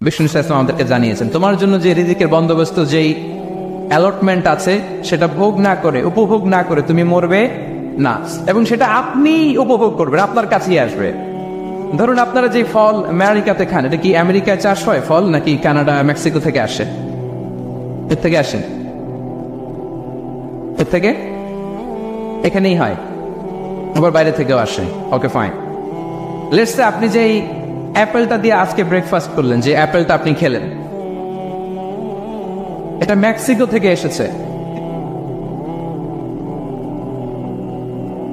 বিষ্ণু ইসলাম আমাদেরকে জানিয়েছেন, তোমার জন্য যে রিজিকের বন্দোবস্ত, যেই অ্যালটমেন্ট আছে, সেটা ভোগ না করে, উপভোগ না করে তুমি মরবে না, এবং সেটা আপনি উপভোগ করবেন, আপনার কাছেই আসবে। ধরুন আপনারা যে ফল আমেরিকাতে খান, এটা কি আমেরিকায় চাষ হয় ফল, নাকি কানাডা মেক্সিকো থেকে আসে? এর থেকে আসে, এর থেকে এখানেই হয়, আবার বাইরে থেকেও আসে। Okay fine. লেটস সে আপনি যে অ্যাপেলটা দিয়ে আজকে ব্রেকফাস্ট করলেন, যে অ্যাপেলটা আপনি খেলেন, এটা মেক্সিকো থেকে এসেছে।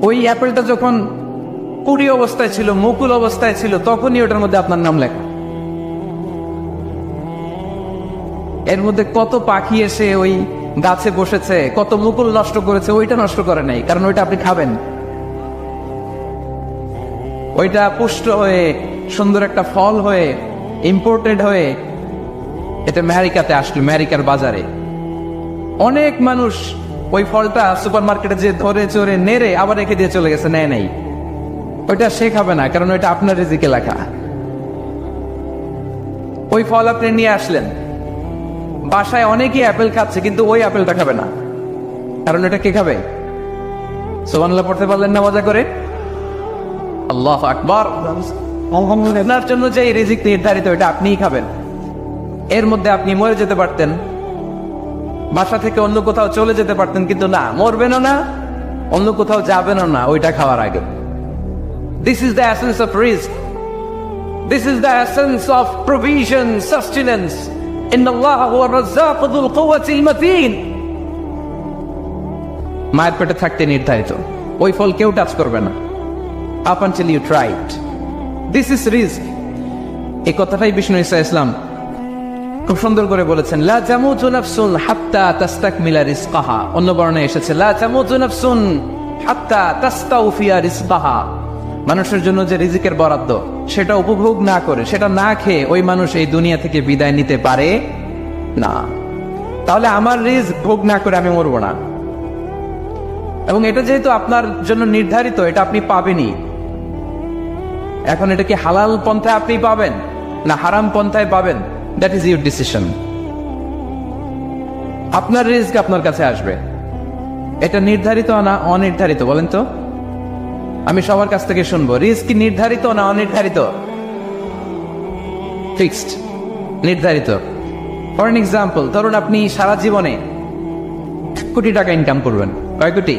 ওই অ্যাপেলটা যখন কুড়ি অবস্থায় ছিল, মুকুল অবস্থায় ছিল, তখনই ওটার মধ্যে আপনার নাম লেখা। এর মধ্যে কত পাখি এসে ওই গাছে বসেছে, কত মুকুল নষ্ট করেছে, ওইটা নষ্ট করে নাই, কারণ ওইটা আপনি খাবেন। ওইটা পুষ্ট হয়ে সুন্দর একটা ফল হয়ে ইম্পোর্টেড হয়ে এটা আমেরিকাতে আসলো, আমেরিকার বাজারে। অনেক মানুষ ওই ফলটা সুপার মার্কেটে যে ধরে চড়ে নেড়ে আবার রেখে দিয়ে চলে গেছে, নেয় নাই। ওইটা সে খাবে না, কারণ ওইটা আপনার রিজিকে লেখা। ওই ফল আপনি নিয়ে আসলেন, বাসায় অনেকেই অ্যাপেল খাচ্ছে, কিন্তু ওই অ্যাপেলটা খাবে না, কারণ এটা কে খাবে? সুবহানাল্লাহ পড়তে পারলেন না মজা করে? আল্লাহু আকবার। আপনার জন্য যে রিজিক নির্ধারিত, এটা আপনিই খাবেন। এর মধ্যে আপনি মরে যেতে পারতেন, বাসা থেকে অন্য কোথাও চলে যেতে পারতেন, কিন্তু না, মরবেনও না, অন্য কোথাও যাবেনও না ওইটা খাওয়ার আগে। This is the essence of risk, this is the essence of provision, sustenance. ইন্নাল্লাহা হুয়া রাজ্জাকু যুল কুওয়াতিল মাতিন। মায়ের পেটে থাকতে নির্ধারিত, ওই ফল কেউ টাচ করবে না up until you try it. This is risk. এই কথাটাই বিষ্ণু ইসলাম খুব সুন্দর করে বলেছেন, লা তামুতু নাফসুন হাত্তা তাস্তাকমিলা রিজকাহা। অন্য বর্ণনায় এসেছে লা তামুতু নাফসুন হাত্তা তাস্তাউফিয়া রিজকাহা। মানুষের জন্য যে রিজিকের বরাদ্দ, সেটা উপভোগ না করে, সেটা না খেয়ে ওই মানুষ এই দুনিয়া থেকে বিদায় নিতে পারে না। তাহলে আমার রিজক ভোগ না করে আমি মরবো না, এবং এটা যেহেতু আপনার জন্য নির্ধারিত, এটা আপনি পাবেনই। এখন এটা কি হালাল পন্থায় আপনি পাবেন না হারাম পন্থায় পাবেন, দ্যাট ইজ ইউর ডিসিশন। আপনার রিস্ক আপনার কাছে আসবে। এটা নির্ধারিত না অনির্ধারিত, বলেন তো? আমি সবার কাছ থেকে শুনবো, রিস্ক কি নির্ধারিত না অনির্ধারিত? ফিক্সড, নির্ধারিত। ফর এন এক্সাম্পল, ধরুন আপনি সারা জীবনে 1 কোটি টাকা ইনকাম করবেন। কয় কোটি?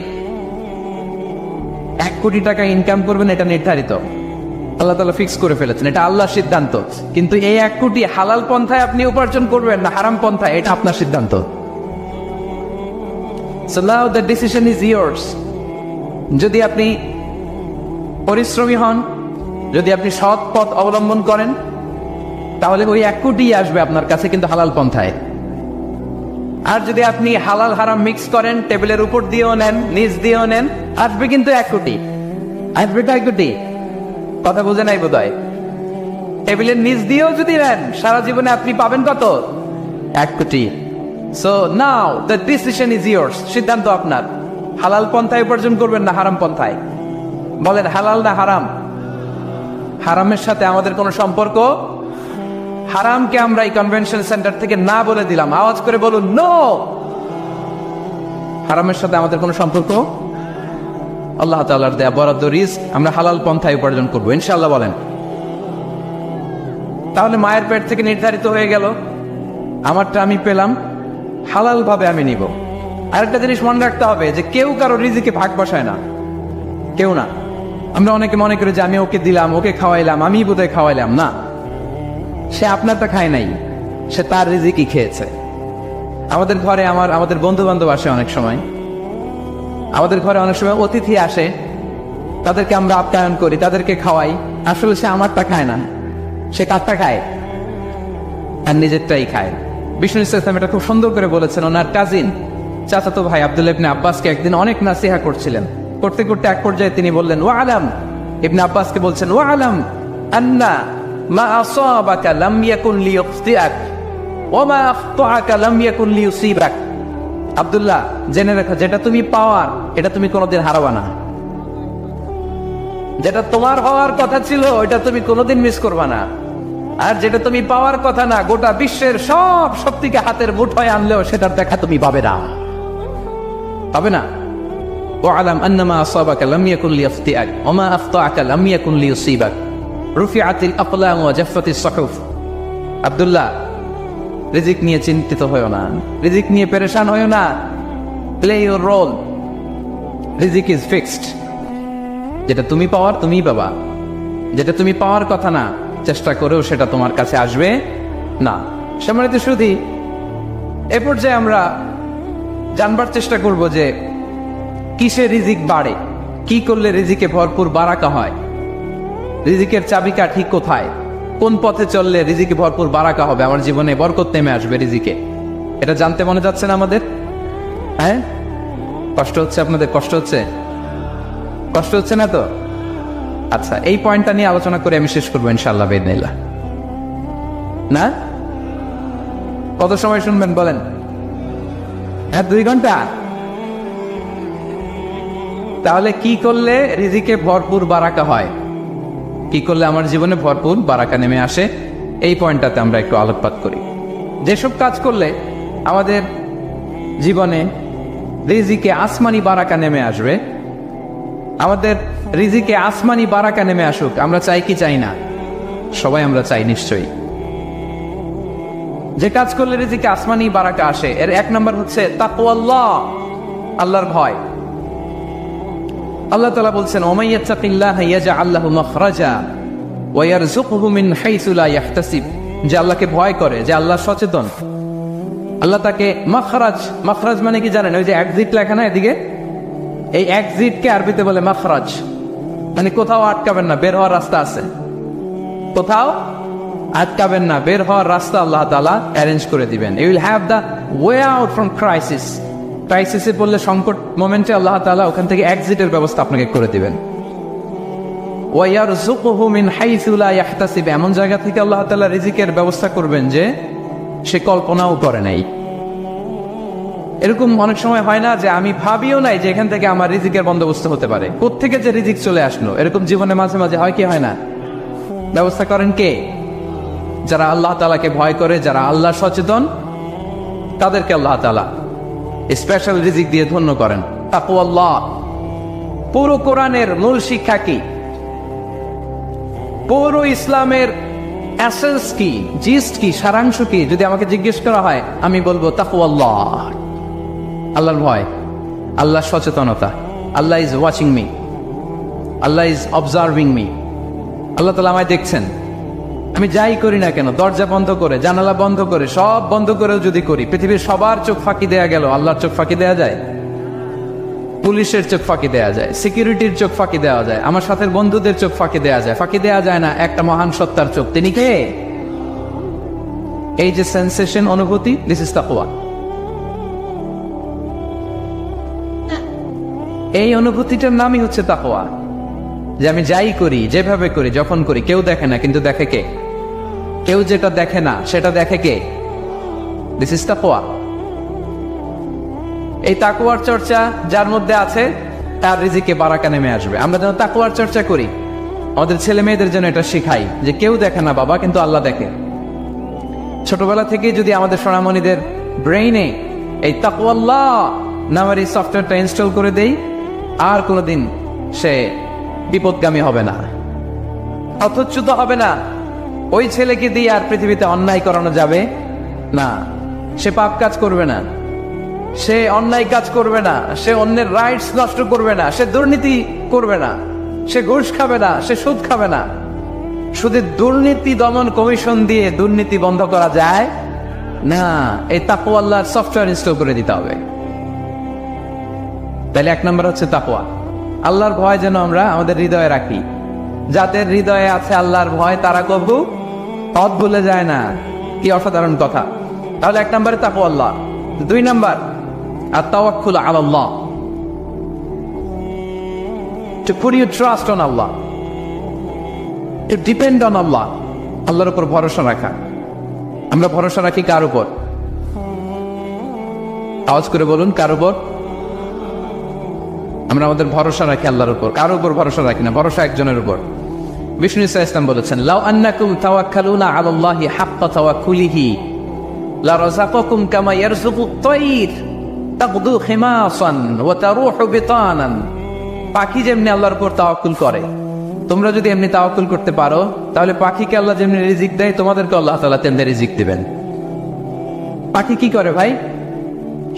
1 কোটি টাকা ইনকাম করবেন, এটা নির্ধারিত, আল্লাহ তাআলা ফিক্স করে ফেলেছেন, এটা আল্লাহর সিদ্ধান্ত। কিন্তু এই 1 কোটি হালাল পন্থায় আপনি উপার্জন করবেন না হারাম পন্থায়, এটা আপনার সিদ্ধান্ত। So now the decision is yours. যদি আপনি পরিশ্রমী হন, যদি আপনি সৎ পথ অবলম্বন করেন, তাহলে ওই 1 কোটি আসবে আপনার কাছে, কিন্তু হালাল পন্থায়। আর যদি আপনি হালাল হারাম মিক্স করেন, টেবিলের উপর দিয়েও নেন, নিচ দিয়েও নেন, আসবে কিন্তু 1 কোটি। আসবে 1 কোটি। কথা বুঝে নাই বোধহয়? টেবিলের নিচ দিয়েও যদি নেন, সারা জীবনে আপনি পাবেন কত? 1 কোটি। So now the decision is years. সিদ্ধান্ত আপনার। হালাল পন্থায় উপার্জন করবেন না হারাম পন্থায়? বলেন, হালাল না হারাম? হারামের সাথে আমাদের কোনো সম্পর্ক? হারামকে আমরা এই কনভেনশন সেন্টার থেকে না বলে দিলাম, আওয়াজ করে বলুন নো। হারামের সাথে আমাদের কোনো সম্পর্ক? আল্লাহ তাআলার দেয়া বরাদ্দ রিস্ক আমরা হালাল পন্থায় উপার্জন করবো ইনশাআল্লাহ। বলেন। তাহলে মায়ের পেট থেকে নির্ধারিত হয়ে গেল, আমারটা আমি পেলাম, হালাল ভাবে আমি নিব। আরেকটা জিনিস মনে রাখতে হবে যে কেউ কারো রিজিকে ভাগ বসায় না, কেউ না। আমরা অনেকে মনে করি যে আমি ওকে দিলাম, ওকে খাওয়াইলাম, আমি বোধহয় খাওয়াইলাম। না, সে আপনারটা খায় নাই, সে তার রিজিকই খেয়েছে। আমাদের ঘরে আমাদের বন্ধু বান্ধব আসে অনেক সময়, আমাদের ঘরে অনেক সময় অতিথি আসে, তাদেরকে আমরা আপ্যায়ন করি, তাদেরকে খাওয়াই। আসলে সে আমারটা খায় না, সে কারটা খায়? আর নিজেরটাই খায়। বিষ্ণু ইসলাম এটা খুব সুন্দর করে বলেছেন। ওনার কাজিন চাচাতো ভাই আব্দুল্লাহ ইবনে আব্বাসকে একদিন অনেক নাসিহা করছিলেন। করতে করতে এক পর্যায়ে তিনি বললেন, ওয়া আলাম, ইবনে আব্বাসকে বলছেন, ওয়া আলাম আন্না মা আসাবাকা লাম ইয়াকুন লিয়ুখতিআক ওয়া মা আখতাআকা লাম ইয়াকুন লিয়ুসিবাক। আব্দুল্লাহ, জেনে রাখো, যেটা তুমি পাওয়ার এটা তুমি কোনোদিন হারাবা না। যেটা তোমার হওয়ার কথা ছিল ওইটা তুমি কোনোদিন মিস করবা না। আর যেটা তুমি পাওয়ার কথা না, গোটা বিশ্বের সব শক্তিকে হাতের মুঠোয় আনলেও সেটার দেখা তুমি পাবে না, পাবে না। وَاعْلَمْ أَنَّمَا أَصَابَكَ لَمْ يَكُنْ لِيَخْطِئَكَ وَمَا أَخْطَأَكَ لَمْ يَكُنْ لِيُصِيبَكَ رُفِعَتِ الْأَقْلَامُ وَجَفَّتِ الصُّحُفُ। আব্দুল্লাহ, রিজিক নিয়ে চিন্তিত হয়ো না, রিজিক নিয়ে পেরেশান হয়ো না। প্লে ইউর রোল, রিজিক ইজ ফিক্সড। যেটা তুমি পাওয়ার তুমিই পাবা, যেটা তুমি পাওয়ার কথা না চেষ্টা করেও সেটা তোমার কাছে আসবে না। সম্মানিত সুধী, এ পর্যায়ে আমরা জানবার চেষ্টা করব যে কিসে রিজিক বাড়ে, কি করলে রিজিকে ভরপুর বারাকা হয়, রিজিকের চাবিকাঠি কোথায়, কোন পথে চললে রিজিকে ভরপুর বারাকা হবে, আমার জীবনে বরকত নেমে আসবে রিজিকে। এটা জানতে মনে যাচ্ছে না আমাদের? হ্যাঁ, কষ্ট হচ্ছে আপনাদের? কষ্ট হচ্ছে? কষ্ট হচ্ছে না তো? আচ্ছা, এই পয়েন্টটা নিয়ে আলোচনা করে আমি শেষ করবো ইনশাআল্লাহ বিইذনিল্লাহ। না, কত সময় শুনবেন বলেন? হ্যাঁ, 2 ঘন্টা। তাহলে কি করলে রিজিকে ভরপুর বারাকা হয়, কি করলে আমার জীবনে ভরপুর বারাকা নেমে আসে, এই পয়েন্টটাতে আমরা একটু আলোকপাত করি। যেসব কাজ করলে আমাদের জীবনে রিজিকে আসমানি বারাকা নেমে আসবে, আমাদের রিজিকে আসমানি বারাকা নেমে আসুক, আমরা চাই কি চাই না? সবাই আমরা চাই নিশ্চয়ই। যে কাজ করলে রিজিকে আসমানি বারাকা আসে, এর 1 নম্বর হচ্ছে তাকওয়াল্লাহ, আল্লাহর ভয়। আল্লাহ তাআলা বলছেন, ওয়া মাইয়াত্তাকিল্লাহা ইয়াজআল লাহু মাখরাজা ওয়া ইয়ারযুকহু মিন হাইসু লা ইয়াহতাসিব। যে আল্লাহকে ভয় করে, যে আল্লাহ সচেতন, আল্লাহ তাকে মাখরাজ, মাখরাজ মানে কি জানেন? ওই যে এক্সিট লেখা না এদিকে, এই এক্সিটকে আরবিতে বলে মাখরাজ, মানে কোথাও আটকাবেন না, বের হওয়ার রাস্তা আছে, কোথাও আটকাবেন না, বের হওয়ার রাস্তা আল্লাহ তাআলা অ্যারেঞ্জ করে দিবেন। You will have the way out from crisis. ক্রাইসিসে পড়লে, সংকট মোমেন্টে আল্লাহ তাআলা ওখান থেকে এক্সিটের ব্যবস্থা আপনাকে করে দিবেন। ওয়া ইয়ারযুকহু মিন হাইসু লা ইয়াহতাসিব, এমন জায়গা থেকে আল্লাহ তাআলা রিজিকের ব্যবস্থা করবেন যে সে কল্পনাও করে নাই। এরকম অনেক সময় হয় না যে আমি ভাবিও নাই যে এখান থেকে আমার রিজিকের বন্দোবস্ত হতে পারে, কোত্থেকে যে রিজিক চলে আসলো, এরকম জীবনে মাঝে মাঝে হয় কি হয় না? ব্যবস্থা করেন কে? যারা আল্লাহ তাআলাকে ভয় করে, যারা আল্লাহ সচেতন, তাদেরকে আল্লাহ তাআলা স্পেশাল রিজিক দিয়ে ধন্য করেন। তাকওয়াল্লাহ। পুরো কোরআনের মূল শিক্ষা কি? পুরো ইসলামের এসেন্স কি, জিস্ট কি, সারাংশ কি যদি আমাকে জিজ্ঞেস করা হয়, আমি বলবো তাকওয়াল্লাহ, আল্লাহর ভয়, আল্লাহর সচেতনতা। Allah is watching me, Allah is observing me. Allah তাআলা আমায় দেখছেন, আমি যাই করি না কেন, দরজা বন্ধ করে, জানালা বন্ধ করে, সব বন্ধ করেও যদি করি, পৃথিবীর সবার চোখ ফাঁকি দেয়া গেল, আল্লাহর চোখ ফাঁকি দেয়া যায়? পুলিশের চোখ ফাঁকি দেয়া যায়, সিকিউরিটির চোখ ফাঁকি দেওয়া যায়, আমার সাথে বন্ধুদের চোখ ফাঁকি দেয়া যায়, ফাঁকি দেয়া যায় না একটা মহান সত্তার চোখ। তিনি কে? এই যে সেন্সেশন, অনুভূতি, দিস ইজ তাকওয়া। এই অনুভূতিটার নামই হচ্ছে তাকওয়া, যে আমি যাই করি, যেভাবে করি, যখন করি, কেউ দেখে না, কিন্তু দেখে কে? কেউ যেটা দেখে না সেটা দেখে কে? দিস ইজ তাকওয়া। এই তাকওয়ার চর্চা যার মধ্যে আছে, তার রিজিকে বারাকা নেমে আসবে। আমরা যেন তাকওয়ার চর্চা করি, আমাদের ছেলে মেয়েদের জন্য এটা শিখাই যে কেউ দেখে না বাবা, কিন্তু আল্লাহ দেখে। ছোটবেলা থেকে যদি আমাদের সোনামণিদের ব্রেইনে এই তাকওয়াল্লাহ নামের এই সফটওয়্যারটা ইনস্টল করে দেই, আর কোনোদিন সে বিপদগামী হবে না, হতচ্যুত হবে না। ওই ছেলেকে দিয়ে আর পৃথিবীতে অন্যায় করানো যাবে না, সে পাপ কাজ করবে না, সে অন্যায় কাজ করবে না, সে অন্যের রাইটস নষ্ট করবে না, সে দুর্নীতি করবে না, সে ঘুষ খাবে না, সে সুদ খাবে না। শুধু দুর্নীতি দমন কমিশন দিয়ে দুর্নীতি বন্ধ করা যায় না, এই তাকওয়া আল্লাহর সফটওয়্যার ইনস্টল করে দিতে হবে। তাহলে 1 নম্বর হচ্ছে তাকওয়া। আল্লাহর ভয় যেন আমরা আমাদের হৃদয়ে রাখি। যাদের হৃদয়ে আছে আল্লাহর ভয়, তারা কবু পথ ভুলে যায় না। কি অসাধারণ কথা! তাহলে 1 নম্বরে তাকওয়া আল্লাহ। 2 নম্বর আত-তাওয়াক্কুল আলাল্লাহ, to put your trust on Allah, to depend on Allah, আল্লাহর উপর ভরসা রাখা। আমরা ভরসা রাখি কার উপর? আওয়াজ করে বলুন, কার উপর? আমরা আমাদের ভরসা রাখি আল্লাহর উপর, কার উপর ভরসা রাখি না। ভরসা একজনের উপর। বিষ্ণু ইসলাম বলেছেন, লাউ আন্নাকুম তাওয়াক্কালুনা আলাল্লাহি হাক্কা তাওয়াক্কুলিহি লা রাযাকাকুম কামা ইয়ারযুকুত তায়র তাগদু খিমাসান ওয়া তারুহু বিতানান। পাখি যেমনি আল্লাহর উপর তাওয়াক্কুল করে, তোমরা যদি এমনি তাওয়াক্কুল করতে পারো, তাহলে পাখিকে আল্লাহ যেমনি রিজিক দেয়, তোমাদেরকে আল্লাহ তাআলা তেমনি রিজিক দিবেন। পাখি কি করে ভাই?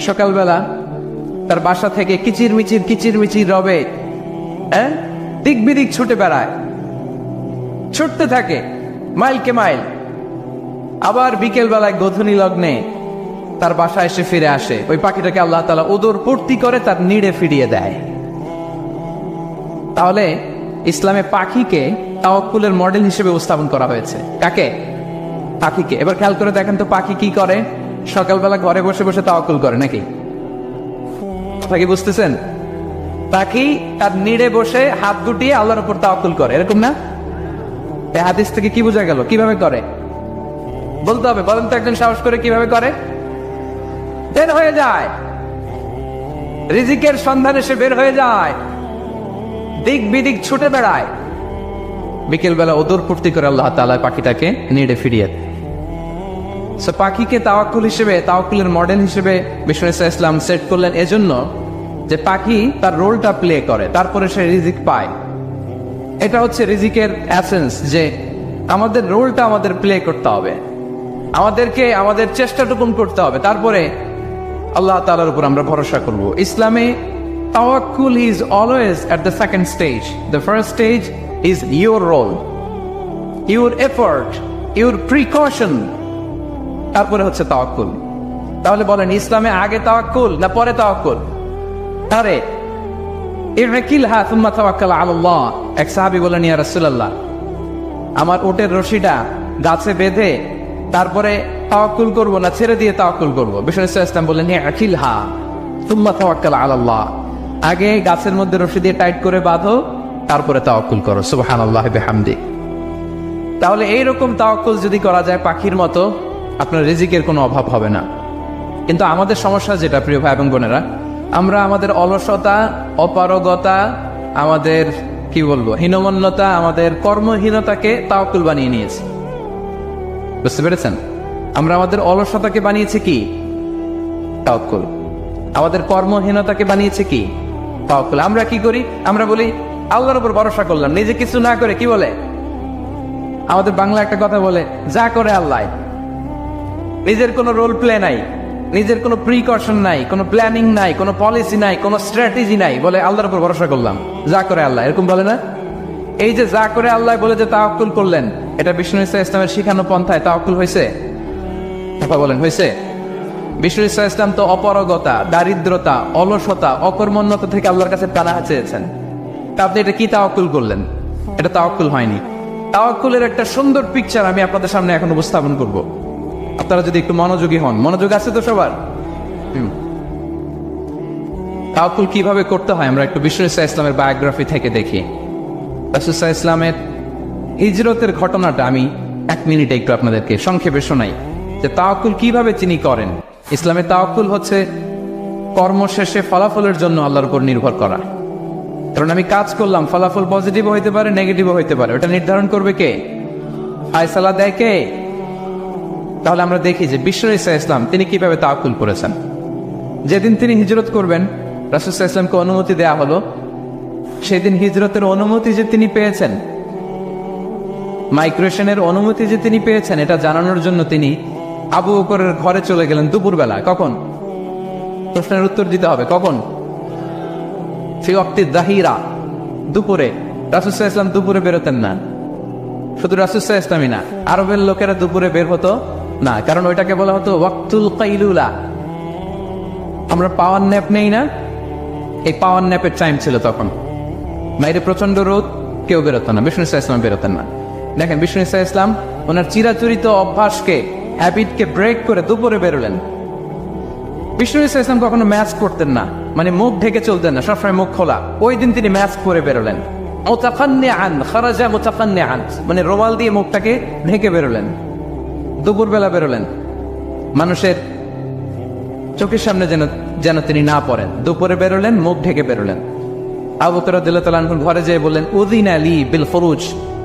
সকালবেলা তার বাসা থেকে কিচির মিচির রবে, দিক বিদিক ছুটে বেড়ায়, ছুটতে থাকে মাইলকে মাইল। আবার বিকেল বেলায় গোধূলি লগ্নে তার বাসায় এসে ফিরে আসে। ওই পাখিটাকে আল্লাহ তাআলা উদর পূর্তি করে তার নিড়ে ফিরিয়ে দেয়। তাহলে ইসলামে পাখিকে তাওয়াক্কুলের মডেল হিসেবে উপস্থাপন করা হয়েছে। কাকে? পাখিকে। এবার খেয়াল করে দেখেন তো, পাখি কি করে? সকালবেলা ঘরে বসে বসে তাওয়াক্কুল করে নাকি? পাখি বুঝতেছেন? পাখি তার নিড়ে বসে হাত গুটিয়ে আল্লাহর উপর তাওয়াক্কুল করে, এরকম না? এই হাদিস থেকে কি বোঝা গেল? কিভাবে করে বলতে হবে, বলেন তো একজন সাহস করে কিভাবে করে? বের হয়ে যায়, রিজিকের সন্ধানে সে বের হয়ে যায়, দিক বিদিক ছুটে বেড়ায়, বিকেল বেলা ওদর পূর্তি করে আল্লাহ তাআলা পাখিটাকে নিড়ে ফিরিয়ে। পাখিকে তাওয়াক্কুল হিসেবে, তাওয়াক্কুলের মডেল হিসেবে বিষ্ণু ইসলাম সেট করলেন এজন্য যে পাখি তার রোলটা প্লে করে, তারপরে সে রিজিক পায়। এটা হচ্ছে রিজিকের এসেন্স, যে আমাদের রোলটা আমাদের প্লে করতে হবে, আমাদেরকে আমাদের চেষ্টাটুকুন করতে হবে, তারপরে আল্লাহ তাআলার উপর আমরা ভরসা করব। ইসলামে তাওয়াক্কুল is always at the second stage. The first stage is your role, your effort, your precaution, তারপরে হচ্ছে তাওয়াক্কুল। তাহলে বলেন, ইসলামে আগে তাওয়াক্কুল না পরে তাওয়াক্কুল? আরে ইরকিলহা সুম্মা তাওয়াক্কাল আলাল্লাহ। এক সাহাবী বলেন, ইয়া রাসূলুল্লাহ, আমার উটের রশিটা গাছে বেঁধে তারপরে তাওয়াক্কুল করব না ছেড়ে দিয়ে তাওয়াক্কুল করব? বিষ্ণু ইসলাম বললেন, ইরকিলহা সুম্মা তাওয়াক্কাল আলাল্লাহ। আগে গাছের মধ্যে রশি দিয়ে টাইট করে বাঁধো, তারপরে তাওয়াক্কুল করো। সুবহানাল্লাহি বিহামদি। তাহলে এইরকম তাওয়াক্কুল যদি করা যায় পাখির মতো, আপনার রিজিকের কোনো অভাব হবে না। কিন্তু আমাদের সমস্যা যেটা, প্রিয় ভাই এবং বোনেরা, আমরা আমাদের অলসতা, অপারগতা, আমাদের কি বলবো হীনমন্যতা, আমাদের কর্মহীনতাকে তাওয়াক্কুল বানিয়ে নিয়েছি। বুঝতে পেরেছেন? আমরা আমাদের অলসতাকে বানিয়েছি কি? তাওয়াক্কুল। আমাদের কর্মহীনতাকে বানিয়েছে কি? তাওয়াক্কুল। আমরা কি করি? আমরা বলি আল্লাহর উপর ভরসা করলাম, নিজে কিছু না করে। কি বলে? আমাদের বাংলা একটা কথা বলে, যা করে আল্লাহ। নিজের কোনো রোল প্লে নাই, নিজের কোনো প্রিকশন নাই, কোনো প্ল্যানিং নাই, কোনো পলিসি নাই, কোনো স্ট্র্যাটেজি নাই, বলে আল্লাহর উপর ভরসা করলাম, যা করে আল্লাহ। এরকম বলে না? এই যে যা করে আল্লাহ বলে যে তাওয়াক্কুল করলেন, এটা বিষ্ণু ইসলামের শিখানো পন্থায় তাওয়াক্কুল হয়েছে? কথা বলেন, হয়েছে? বিষ্ণু ইসলাম তো অপারগতা, দারিদ্রতা, অলসতা, অকর্মণ্যতা থেকে আল্লাহর কাছে পানাহ চেয়েছেন। তা আপনি এটা কি তাওয়াক্কুল করলেন? এটা তাওয়াক্কুল হয়নি। তাওয়াক্কুলের একটা সুন্দর পিকচার আমি আপনাদের সামনে এখন উপস্থাপন করব, আপনারা যদি একটু মনোযোগী হন। মনোযোগ আছে তো সবার? তাওয়াক্কুল কিভাবে করতে হয় আমরা একটু বিষ্ণু ইসলামের বায়োগ্রাফি থেকে দেখি। রাসূল ইসলামের হিজরতের ঘটনাটা আমি 1 মিনিটে একটু আপনাদেরকে সংক্ষেপে শোনাই, যে তাওয়াক্কুল কিভাবে তিনি করেন। ইসলামে তাওয়াক্কুল হচ্ছে কর্মশেষে ফলাফলের জন্য আল্লাহর উপর নির্ভর করা। কারণ আমি কাজ করলাম, ফলাফল পজিটিভ হইতে পারে, নেগেটিভ হইতে পারে, ওটা নির্ধারণ করবে কে? ফায়সালা দেয় কে? তাহলে আমরা দেখি যে বিষ্ণু ইসলাম তিনি কিভাবে তাওয়াক্কুল করেছেন। যেদিন তিনি হিজরত করবেন, রাসূল ইসলামকে অনুমতি দেয়া হলো, সেদিন হিজরতের অনুমতি যে তিনি পেয়েছেন, মাইগ্রেশনের অনুমতি যে তিনি পেয়েছেন, এটা জানানোর জন্য তিনি আবু বকরের ঘরে চলে গেলেন দুপুরবেলা। কখন? প্রশ্নের উত্তর দিতে হবে। কখন? ফি ওয়াক্তি যাহিরা, দুপুরে। রাসূল ইসলাম দুপুরে বেরোতেন না। শুধু রাসূল ইসলামই না, আরবের লোকেরা দুপুরে বের হতো না, কারণ ওইটাকে বলা হতো ওয়াক্তুল কাইলুলা। আমরা পাওয়ার ন্যাপ নেই না, এই পাওয়ার ন্যাপের টাইম ছিল তখন। বাইরে প্রচন্ড রোদ, কেউ বেরোতো না, বিষ্ণু ইসলাম বেরোতেন না। দেখেন, বিষ্ণু ইসলাম ওনার চিরাচরিত অভ্যাসকে, হ্যাবিটকে ব্রেক করে দুপুরে বেরোলেন। বিষ্ণু ইসলাম কখনো ম্যাস্ক করতেন না, মানে মুখ ঢেকে চলতেন না, সবসময় মুখ খোলা। ওই দিন তিনি ম্যাস্ক পরে বেরোলেন। মুতাকান্নিআন, খারাজা মুতাকান্নিআন, মানে রুমাল দিয়ে মুখটাকে ঢেকে বেরোলেন, দুপুরবেলা বেরোলেন, মানুষের চোখের সামনে যেন তিনি না পড়েন। দুপুরে বেরোলেন, মুখ ঢেকে বেরোলেন। আবু বকর রাদিয়াল্লাহু তাআলা আনহু ঘরে যেয়ে বললেন, উযিনা লি বিল খুরুজ,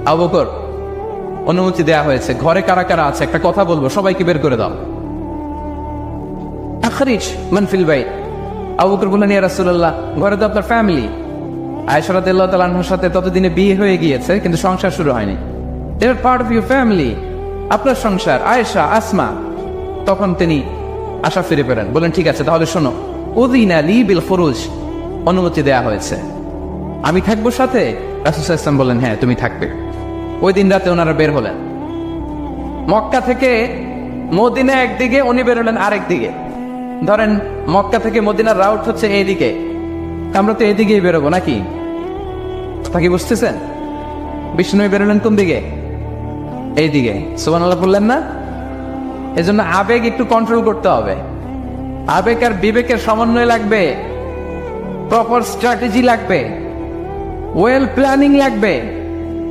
আবু বকর, অনুমতি দেয়া হয়েছে, ঘরে কারা কারা আছে একটা কথা বলবো, সবাইকে বের করে দাও। আখরিজ মান ফিল বাইত। আবু বকর বললেন, ইয়া রাসূলুল্লাহ, ঘরে তো আপনার ফ্যামিলি। আয়েশা রাদিয়াল্লাহু তাআলা আনহার সাথে ততদিনে বিয়ে হয়ে গিয়েছে, কিন্তু সংসার শুরু হয়নি। দে আর পার্ট অফ ইউর ফ্যামিলি, আপনার সংসার, আয়েশা, আসমা। তখন তিনি আশা ফিরে পেলেন, বলেন ঠিক আছে তাহলে শোনো, উযিনা লি বিল খুরুজ, অনুমতি দেয়া হয়েছে, আমি থাকবো সাথে? রাসূল সাল্লাল্লাহু আলাইহি ওয়াসাল্লাম বললেন, হ্যাঁ তুমি থাকবে। ওই দিন রাতে ওনারা বের হলেন মক্কা থেকে মদিনা একদিকে, উনি বের হলেন আরেক দিকে। ধরেন মক্কা থেকে মদিনার রাউট হচ্ছে এইদিকে, আমরা তো এদিকেই বেরোবো নাকি? তা কি বুঝতেছেন? বিষ্ণু বের হলেন কোন দিকে? এইদিকে। সুবহানাল্লাহ বললেন না? এজন্য আবেগ একটু কন্ট্রোল করতে হবে। আবেগ আর বিবেকের সমন্বয় লাগবে, প্রপার স্ট্র্যাটেজি লাগবে, ওয়েল প্ল্যানিং লাগবে,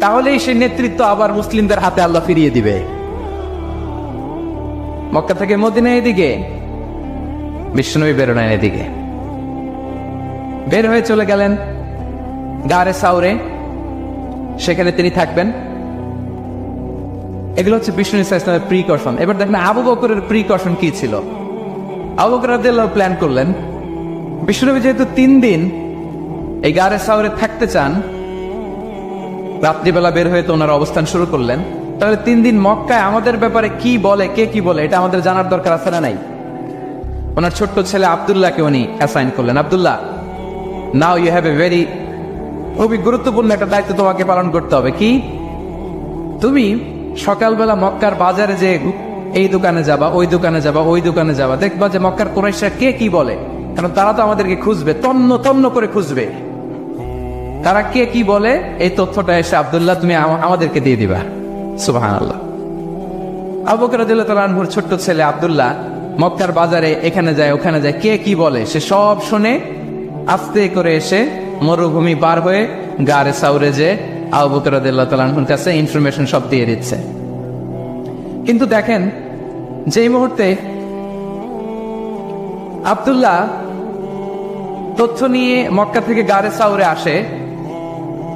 তাহলেই সেই নেতৃত্ব আবার মুসলিমদের হাতে আল্লাহ ফিরিয়ে দিবে। মক্কা থেকে মদিনা এদিকে, বিষ্ণুনবী বেরোলেন এদিকে। বের হয়ে চলে গেলেন গারে সাউরে, সেখানে তিনি থাকবেন। এগুলো হচ্ছে বিষ্ণু ইসলামের প্রিকশন। এবার দেখেন আবু বকরের প্রিকশন কি ছিল। আবু বকর রাদিয়াল্লাহু প্ল্যান করলেন, বিষ্ণুনবী যেহেতু 3 দিন এই গারে সাউরে থাকতে চান, রাত্রিবেলা বের হয়ে তো ওনার অবস্থান শুরু করলেন, তাহলে 3 দিন মক্কায় আমাদের ব্যাপারে কি বলে, কে কি বলে, এটা আমাদের জানার দরকার আছে না নাই? ওনার ছোট্ট ছেলে আব্দুল্লাহকে উনি অ্যাসাইন করলেন, Abdullah, now you have a very, খুবই গুরুত্বপূর্ণ একটা দায়িত্ব তোমাকে পালন করতে হবে। কি? তুমি সকালবেলা মক্কার বাজারে যে এই দোকানে যাবা, ওই দোকানে যাবা, ওই দোকানে যাবা, দেখবা যে মক্কার কুরাইশরা কে কি বলে, কারণ তারা তো আমাদেরকে খুঁজবে, তন্ন তন্ন করে খুঁজবে, তারা কে কি বলে এই তথ্যটা এসে আব্দুল্লাহ তুমি আমাদেরকে দিয়ে দিবা। সুবহানাল্লাহ। আবু বকর রাদিয়াল্লাহু তাআলা আনহুর ছোট্ট ছেলে আব্দুল্লাহ মক্কার বাজারে এখানে যায় ওখানে যায়, কে কি বলে সে সব শুনে আস্তে করে এসে মরুভূমি পার হয়ে গারে সাউরে যে আবু বকর রাদিয়াল্লাহু তাআলা আনহুর কাছে ইনফরমেশন সব দিয়ে দিচ্ছে। কিন্তু দেখেন যেই মুহূর্তে আব্দুল্লাহ তথ্য নিয়ে মক্কা থেকে গারে সাউরে আসে,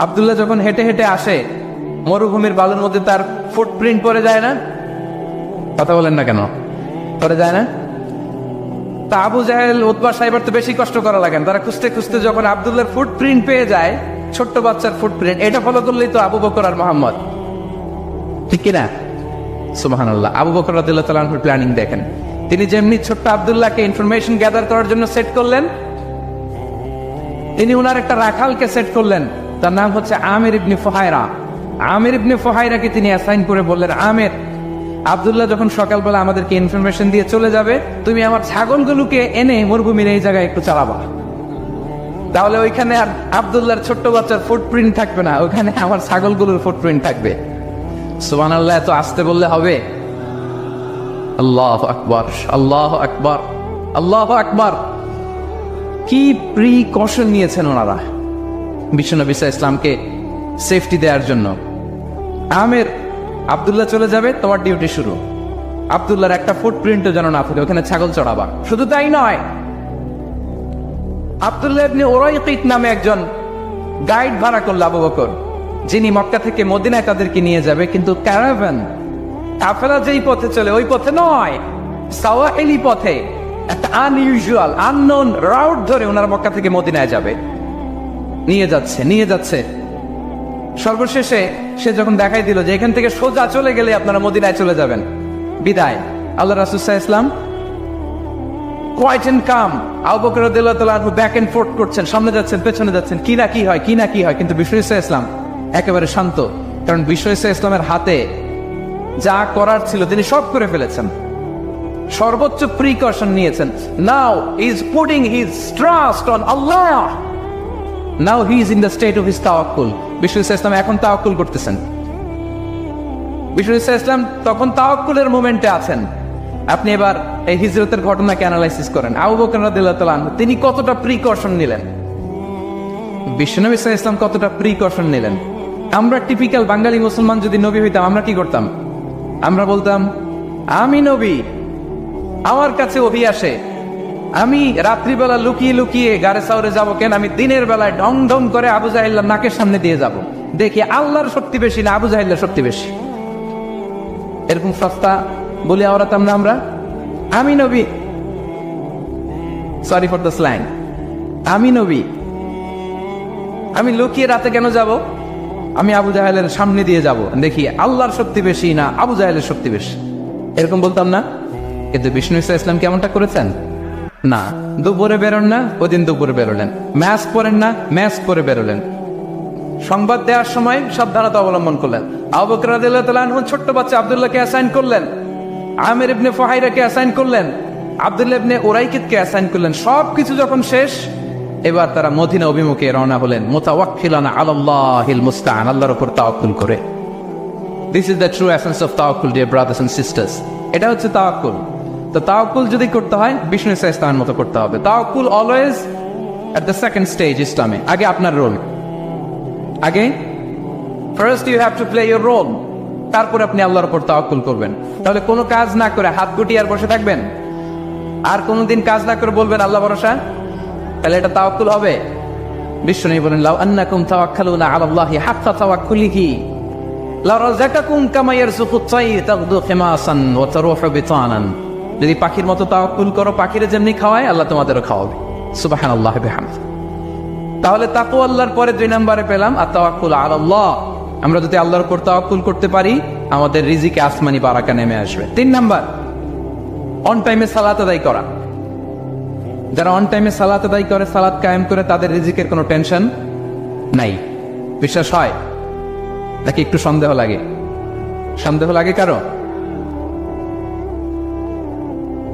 আব্দুল্লাহ যখন হেঁটে হেঁটে আসে, মরুভূমির বালুর মধ্যে তার ফুটপ্রিন্ট পড়ে যায় না? কথা বলেন না কেন? পড়ে যায় না? তা আবু জাহেল, উতবা সাহেবের তো বেশি কষ্ট করা লাগে না, তারা খুঁজতে খুঁজতে যখন আব্দুল্লাহর ফুটপ্রিন্ট পেয়ে যায়, ছোট্ট বাচ্চার ফুটপ্রিন্ট, এটা ফলো করলেই তো আবু বকর আর মোহাম্মদ, ঠিক কিনা? সুবহানাল্লাহ। আবু বকর রাদিয়াল্লাহু তাআলা আনহুর প্ল্যানিং দেখেন, তিনি যেমনি ছোট্ট আব্দুল্লাহকে ইনফরমেশন গ্যাদার করার জন্য সেট করলেন, তিনি উনার একটা রাখালকে সেট করলেন, তার নাম হচ্ছে আমির ইবনে ফুহায়রা। আমির ইবনে ফুহায়রাকে তিনি অ্যাসাইন করে বললেন, আমির, আব্দুল্লাহ যখন সকালবেলা আমাদেরকে ইনফরমেশন দিয়ে চলে যাবে, তুমি আমার ছাগলগুলোকে এনে মরুভূমির এই জায়গায় একটু চালাবা, তাহলে ওইখানে আর আব্দুল্লাহর ছোট্ট বাচ্চার ফুটপ্রিন্ট থাকবে না, ওইখানে আমার ছাগলগুলোর ফুটপ্রিন্ট থাকবে। সুবহানাল্লাহ। এত আসতে বললে হবে? আল্লাহু আকবার, আল্লাহু আকবার, আল্লাহু আকবার। কি প্রিকশন নিয়েছেন ওনারা বিশ্বনবী সাল্লাল্লাহু আলাইহি ওয়াসাল্লামকে সেফটি দেওয়ার জন্য। আমির, আব্দুল্লাহ চলে যাবে, তোমার ডিউটি শুরু, আব্দুল্লাহর একটা ফুটপ্রিন্টও যেন না থাকে, ওখানে ছাগল চড়াবা। শুধু তাই নয়, আব্দুল্লাহ ইবনে উরাইকিত নামে একজন গাইড ভাড়া করল আবু বকর, যিনি মক্কা থেকে মদিনায় তাদেরকে নিয়ে যাবে, কিন্তু ক্যারাভান কাফেলা যেই পথে চলে ওই পথে নয়, সাওয়াহিলি পথে, একটা আনইউজুয়াল আননোন রাউট ধরে ওনারা মক্কা থেকে মদিনায় যাবে। নিয়ে যাচ্ছে সর্বশেষে সে যখন দেখাই দিল যে এখান থেকে সোজা চলে গেলে আপনারা মদিনায় চলে যাবেন, বিদায়। আল্লাহ রাসূল সাল্লাল্লাহু আলাইহি ওয়াসাল্লাম কোয়াইট এন্ড কাম, আবু বকর রাদিয়াল্লাহু তাআলা আনহু ব্যাক এন্ড ফোর্থ করছেন, সামনে যাচ্ছেন, পেছনে যাচ্ছেন, কি না কি হয়, কিন্তু বিষ্ণু সাল্লাল্লাহু আলাইহি ওয়াসাল্লাম একেবারে শান্ত, কারণ বিষ্ণু সাল্লাল্লাহু আলাইহি ওয়াসাল্লামের হাতে যা করার ছিল তিনি সব করে ফেলেছেন, সর্বোচ্চ প্রিকশন নিয়েছেন। Now he is putting his trust on Allah, now he is in the state of his তাওয়াক্কুল। বিষ্ণু সাল্লাল্লাহু আলাইহি ওয়াসাল্লাম এখন তাওয়াক্কুল করতেছেন, বিষ্ণু সাল্লাল্লাহু আলাইহি ওয়াসাল্লাম তখন তাওয়াক্কুলের মোমেন্টে আছেন। আপনি এবার এই হিজরতের ঘটনাকে অ্যানালাইসিস করেন, আবু বকর রাদিয়াল্লাহু তাআলা আনহু তিনি কতটা প্রিকশন নিলেন, বিশ্বনবী সাল্লাল্লাহু আলাইহি ওয়াসাল্লাম কতটা প্রিকশন নিলেন। আমরা টিপিক্যাল বাঙালি মুসলমান যদি নবী হইতাম, আমরা কি করতাম? আমরা বলতাম, আমি নবী, আমার কাছে ওহী আসে, আমি রাত্রিবেলা লুকিয়ে লুকিয়ে গারে সাউরে যাবো কেন, আমি দিনের বেলায় ঢং ঢং করে আবু জাহেল নাকের সামনে দিয়ে যাব। দেখি আল্লাহর শক্তি বেশি না আবু জাহেলের শক্তি বেশি। এরকম সস্তা বলে আওড়াতাম না আমরা। আমি নবী, সরি ফর দ্য স্ল্যাং, আমি নবী, আমি লুকিয়ে রাতে কেন যাব? আমি আবু জাহেলের সামনে দিয়ে যাব, দেখি আল্লাহর শক্তি বেশি না আবু জাহেলের শক্তি বেশি। এরকম বলতাম না। কিন্তু বিষ্ণু ইসলাম কেমনটা করেছেন? না, দুপুরে বেরোন না, ওদিন দুপুরে বেরোলেন। ম্যাচ পড়েন না, ম্যাচ পরে বেরোলেন। সংবাদ দেওয়ার সময় সাবধানতা অবলম্বন করলেন। আবু বকর রাদিয়াল্লাহু তাআলা আনহু ছোট্ট বাচ্চা আব্দুল্লাহকে অ্যাসাইন করলেন, আমির ইবনে ফুহাইরাকে অ্যাসাইন করলেন, আব্দুল্লাহ ইবনে উরাইকিতকে অ্যাসাইন করলেন। সবকিছু যখন শেষ, এবার তারা মদিনা অভিমুখে রওনা হলেন, মুতাওয়াক্কিলান আলাল্লাহিল মুস্তাআন, আল্লাহর উপর তাওয়াক্কুল করে। This is the true essence of তাওয়াক্কুল, ডিয়ার ব্রাদার্স এন্ড সিস্টার্স। এটা হচ্ছে তাওয়াক্কুল। তো তাওয়াক্কুল যদি করতে হয় বিষ্ণু ইসলামের মতো করতে হবে। তাওয়াক্কুল always at the second stage ইসলামে। আগে আপনার রোল, আগে first you have to play your role, তারপরে আপনি আল্লাহর উপর তাওয়াক্কুল করবেন। তাহলে কোনো কাজ না করে হাত গুটিয়ে আর বসে থাকবেন, আর কোনোদিন কাজ না করে বলবেন আল্লাহ ভরসা, তাহলে এটা তাওয়াক্কুল হবে? বিষ্ণু বলেন, লাউ আন্নাকুম তাওয়াক্কালুনা আলাল্লাহি হাক্কা তাওয়াক্কুলিহি লা রাযাকাকুম কামা ইয়ারযুকুত তায়র তাগদু খিমাসান ওয়া তারুহু বিতানান। যদি পাখির মতো তাওয়াক্কুল করো, পাখিরে যেমনি খাওয়ায় আল্লাহ তোমাদেরও খাওয়াবে। সুবহানাল্লাহি বিহামদিহি। তাহলে তাকওয়া আল্লাহর পরে 2 নম্বরে পেলাম আত-তাওয়াক্কুল আলাল্লাহ। আমরা যদি আল্লাহর উপর তাওয়াক্কুল করতে পারি, আমাদের রিজিকে আসমানি বারাকা নেমে আসবে। 3 নাম্বার, অন টাইমে সালাত আদায় করা। যারা অন টাইমে সালাত আদায় করে, সালাত কায়েম করে, তাদের রিজিকের কোনো টেনশন নাই। বিশ্বাস হয় নাকি একটু সন্দেহ লাগে? সন্দেহ লাগে কারো?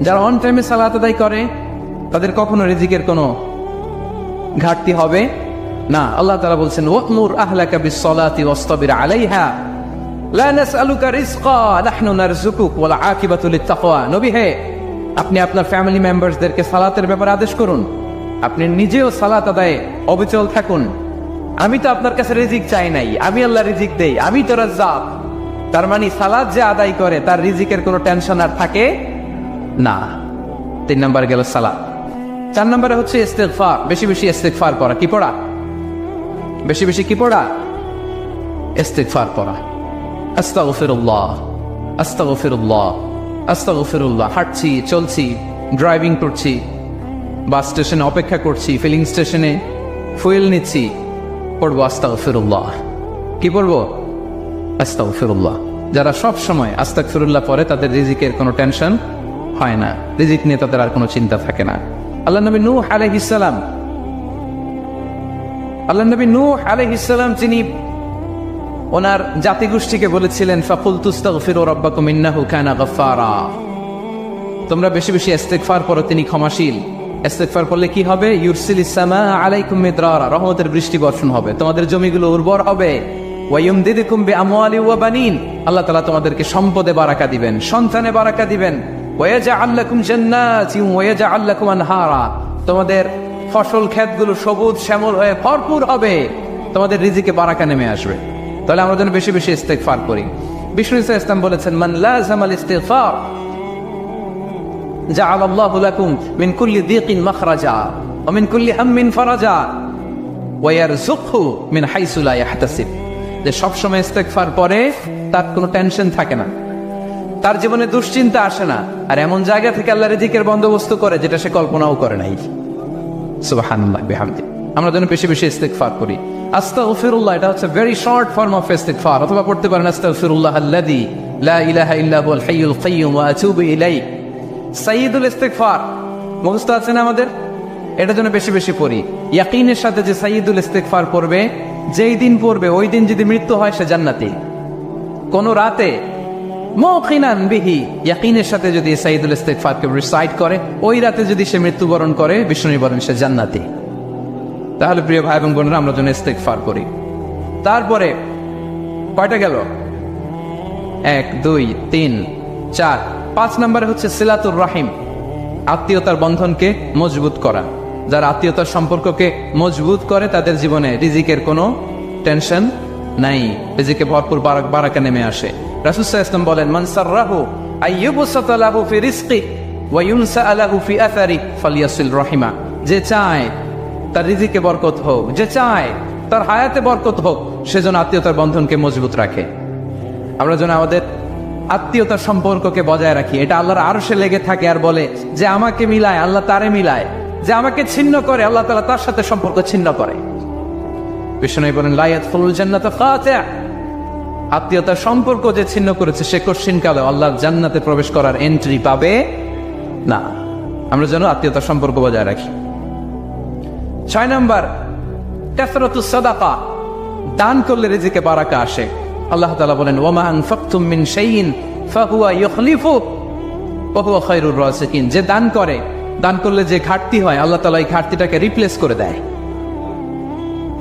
যারা অন টাইমে সালাত আদায় করে তাদের কখনো রিজিকের কোনো ঘাটতি হবে না। আল্লাহ তাআলা বলছেন, ওয়া'মুর আহলাকা বিস-সালাতি ওয়াসতাবির আলাইহা লা নাসআলুকা রিজকা নাহনু নারযুকুক ওয়াল আকিবাতু লিত-তাকওয়া। নবী হে, আপনি আপনার ফ্যামিলি মেম্বারসদেরকে সালাতের ব্যাপারে আদেশ করুন, আপনি নিজেও সালাত আদায়ে অবিচল থাকুন। আমি তো আপনার কাছে রিজিক চাই নাই, আমি আল্লাহ রিজিক দেই, আমি তো রাজ্জাক। তার মানে সালাত যে আদায় করে তার রিজিকের কোনো টেনশন আর থাকে না। 3 নাম্বার গেল সালাত। 4 নম্বরে হচ্ছে ইস্তিগফার, বেশি বেশি ইস্তিগফার করা। কি পড়া? বেশি বেশি কি পড়া? ইস্তিগফার পড়া। আস্তাগফিরুল্লাহ, আস্তাগফিরুল্লাহ, আস্তাগফিরুল্লাহ। হাঁটছি, চলছি, ড্রাইভিং করছি, বাস স্টেশনে অপেক্ষা করছি, ফিলিং স্টেশনে ফুয়েল নিচ্ছি, পড়বো আস্তাগফিরুল্লাহ। কি পড়বো? আস্তাগফিরুল্লাহ। যারা সব সময় আস্তাগফিরুল্লাহ পড়ে তাদের রিজিকের কোনো টেনশন হয় না, রিজিক নিয়ে তাদের আর কোনো চিন্তা থাকে না। আল্লাহ নবী নূহ আলাইহিস সালাম, আল্লাহ নবী নূহ আলাইহিস সালাম যিনি ওনার জাতিগোষ্ঠীকে বলেছিলেন, ফাকুলতু আস্তাগফিরু রাব্বাকুম ইন্নাহু কানা গাফফারা। তোমরা বেশি বেশি ইস্তিগফার পড়ো, তিনি ক্ষমাশীল। ইস্তিগফার করলে কি হবে? ইউরসিলিস সামা আলাইকুম মিদরারা, রহমতের বৃষ্টি বর্ষণ হবে, তোমাদের জমিগুলো উর্বর হবে। ওয়া ইউমদিদুকুম বিআমওয়ালি ওয়া বানিন, আল্লাহ তাআলা তোমাদেরকে সম্পদে বারাকা দিবেন, সন্তানে বারাকা দিবেন। ওয়া ইয়াজআল লাকুম জান্নাতিন ওয়া ইয়াজআল লাকুম আনহারা, তোমাদের ফসল ক্ষেতগুলো সবুজ শ্যামল হয়ে ভরপুর হবে, তোমাদের রিজিকে বারাকা নেমে আসবে। তাহলে আমরা যেন বেশি বেশি ইস্তিগফার করি। বিষ্ণু ইসলাম বলেছেন, মান লাযামাল ইস্তিগফার জাআলাল্লাহু লাকুম মিন কুল্লি দিকিন মাখরাজা ওয়া মিন কুল্লি হাম্মিন ফারাজা ওয়া ইয়ারযুকহু মিন হাইসু লা ইয়াহতাসিব। যে সবসময় ইস্তিগফার পড়ে তার কোনো টেনশন থাকে না, তার জীবনে দুশ্চিন্তা আসে না, আর এমন জায়গা থেকে আল্লাহ রিজিকের বন্দোবস্ত করে যেটা সে কল্পনাও করে নাই। সুবহানাল্লাহ বিহামদিহি। আমরা যেন বেশি বেশি ইস্তিগফার করি। আস্তাগফিরুল্লাহ, এটা হচ্ছে ভেরি শর্ট ফর্ম অফ ইস্তিগফার। অথবা পড়তে পারেন আস্তাগফিরুল্লাহ আল্লাযী লা ইলাহা ইল্লা হুয়াল হাইয়ুল কাইয়্যুম ওয়া আতুবু ইলাইহি। সাইয়্যিদুল ইস্তিগফার মুখস্থ আছে না আমাদের? এটা যেন বেশি বেশি পড়ি। ইয়াকিনের সাথে যে সাইয়্যিদুল ইস্তিগফার পড়বে, যেই দিন পড়বে ওই দিন যদি মৃত্যু হয় সে জান্নাতি। কোন রাতে মুকিনান বিহি, ইয়াকিনের সাথে যদি সাইয়্যিদুল ইস্তিগফারকে রিসাইট করে, ওই রাতে যদি সে মৃত্যুবরণ করে, বিষ্ণু বলেন সে জান্নাতি। তাহলে প্রিয় ভাই এবং বোনেরা, আমরা যেন ইস্তিগফার করি। তারপরে কয়টা গেল? 1 2 3 4 5 নম্বরে হচ্ছে সিলাতুর রাহিম, আত্মীয়তার বন্ধনকে মজবুত করা। যারা আত্মীয়তার সম্পর্ককে মজবুত করে তাদের জীবনে রিজিকের কোনো টেনশন নাই, রিজিকে ভরপুর বারাকা নেমে আসে। রাসূল সাল্লাল্লাহু আলাইহি ওয়াসাল্লাম বলেন, মান সাররাহু আইয়ুবসাতা লাহু ফি রিজকি ওয়া ইউনসা লাহু ফি আথারি ফালিয়াসিল রাহিমা। যে চায় তার রিজিকে বরকত হোক, যে চায় তার হায়াতে বরকত হোক, সেজন্য আত্মীয়তার বন্ধনকে মজবুত রাখে। আমরা যেন আমাদের আত্মীয়তার সম্পর্ককে বজায় রাখি। এটা আল্লাহর আরশে লেগে থাকে আর বলে যে আমাকে মিলায়, আল্লাহ তারে মিলায়। যে আমাকে ছিন্ন করে, আল্লাহ তাআলা তার সাথে সম্পর্ক ছিন্ন করে। বিষ্ণু বলেন লা ইয়াদখুলুল জান্নাতা কাতিআ, আত্মীয়তার সম্পর্ক যে ছিন্ন করেছে সে কঠিনকালে আল্লাহর জান্নাতে প্রবেশ করার এন্ট্রি পাবে না। আমরা যেন আত্মীয়তার সম্পর্ক বজায় রাখি। 6 নাম্বার, কাসরাতুস সাদাকা, দান করলে রিজিকে বারাকা আসে। আল্লাহ তাআলা বলেন ওয়া মা আনফাকতুম মিন শাইইন ফাহুয়া ইউখলিফু ওয়া হুয়া খায়রুর রাযিকিন। যে দান করে, দান করলে যে ঘাটতি হয় আল্লাহ তাআলা এই ঘাটতিটাকে রিপ্লেস করে দেয়,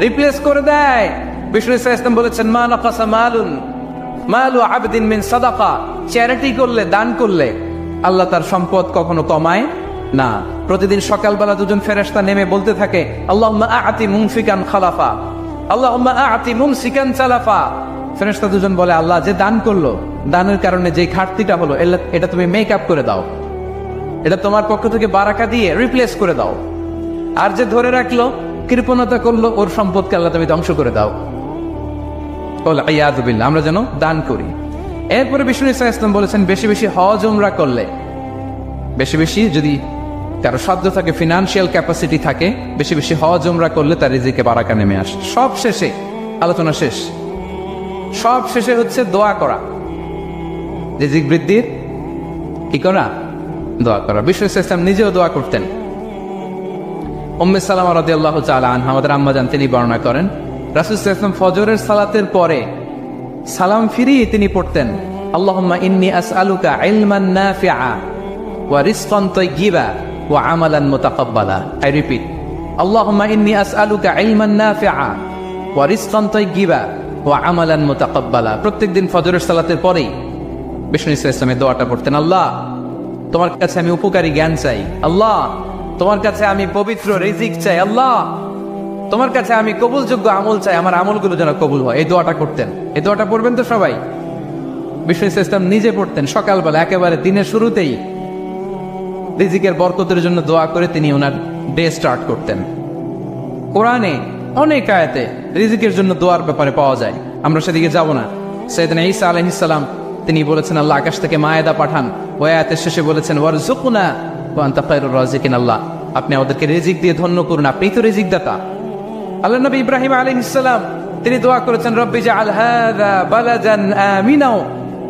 রিপ্লেস করে দেয়। বিষ্ণু ইসলাম বলেছেন মা নাকাসা মালু আবদিন মিন সাদাকা, চ্যারিটি করলে, দান করলে আল্লাহ তার সম্পদ কখনো কমায় না। প্রতিদিন সকালবেলা দুজন ফেরেশতা নেমে বলতে থাকে আল্লাহুম্মা আ'তি মুনফিকান খালাফা, আল্লাহুম্মা আ'তি মুমসিকান সালাফা। ফেরেশতা দুজন বলে আল্লাহ, যে দান করলো, দানের কারণে যে ঘাটতিটা হলো এটা তুমি মেক আপ করে দাও, এটা তোমার পক্ষ থেকে বারাকা দিয়ে রিপ্লেস করে দাও। আর যে ধরে রাখলো, কৃপণতা করলো, ওর সম্পদকে আল্লাহ তুমি ধ্বংস করে দাও। আমরা যেন দান করি। এরপরে বিষ্ণু ইসলাম বলেছেন বেশি বেশি হজ উমরা করলে, বেশি বেশি যদি কারো সাধ্য থাকে, ফিনান্সিয়াল ক্যাপাসিটি থাকে, বেশি বেশি হজ উমরা করলে তার রিজিকে বারাকা নেমে আসে। সব শেষে, আলোচনা শেষ, সব শেষে হচ্ছে দোয়া করা। রিজিক বৃদ্ধির কি করা? দোয়া করা। বিষ্ণু ইসলাম নিজেও দোয়া করতেন। উম্মে সালামা রাদিয়াল্লাহু তাআলা আনহা, আমাদের আম্মা জান, তিনি বর্ণনা করেন রাসূল সাল্লাল্লাহু আলাইহি ওয়াসাল্লাম ফজরের সালাতের পরে সালাম ফিরিয়ে তিনি পড়তেন আল্লাহুম্মা ইন্নী আসআলুকা ইলমান নাফিআ ওয়া রিজকান তাইয়্যিবা ওয়া আমালান মুতাকাব্বালা। আই রিপিট, আল্লাহুম্মা ইন্নী আসআলুকা ইলমান নাফিআ ওয়া রিজকান তাইয়্যিবা ওয়া আমালান মুতাকাব্বালা। প্রত্যেকদিন ফজরের সালাতের পরেই বিষ্ণু ইসলাম এই দোয়াটা পড়তেন। আল্লাহ, তোমার কাছে আমি উপকারী জ্ঞান চাই। আল্লাহ, তোমার কাছে আমি পবিত্র রিজিক চাই। আল্লাহ, তোমার কাছে আমি কবুলযোগ্য আমল চাই, আমার আমলগুলো যেন কবুল হয়। এই দোয়াটা করতেন। এই দোয়াটা পড়বেন তো সবাই। বিষ্ণু ইসলাম নিজে পড়তেন সকালবেলা, একেবারে দিনের শুরুতেই রিজিকের বরকতের জন্য দোয়া করে তিনি ওনার ডে স্টার্ট করতেন। কোরআনে অনেক আয়াতে রিজিকের জন্য দোয়ার ব্যাপারে পাওয়া যায়, আমরা সেদিকে যাব না। সাইয়েদনা ঈসা আলাইহিস সালাম তিনি বলেছেন আল্লাহ আকাশ থেকে মায়েদা পাঠান। ওই আয়াতের শেষে বলেছেন ওয়ারযুকনা ওয়া আনতা খায়রুর রাযিকিন, আল্লাহ আপনি আমাদেরকে রিজিক দিয়ে ধন্য করুন, আপনিই তো রিজিক দাতা। আল্লাহ নবী ইব্রাহিম আলাইহিস সালাম তিনি দোয়া করেছেন রব্বি জাআল হাযা বালাদান আমিনা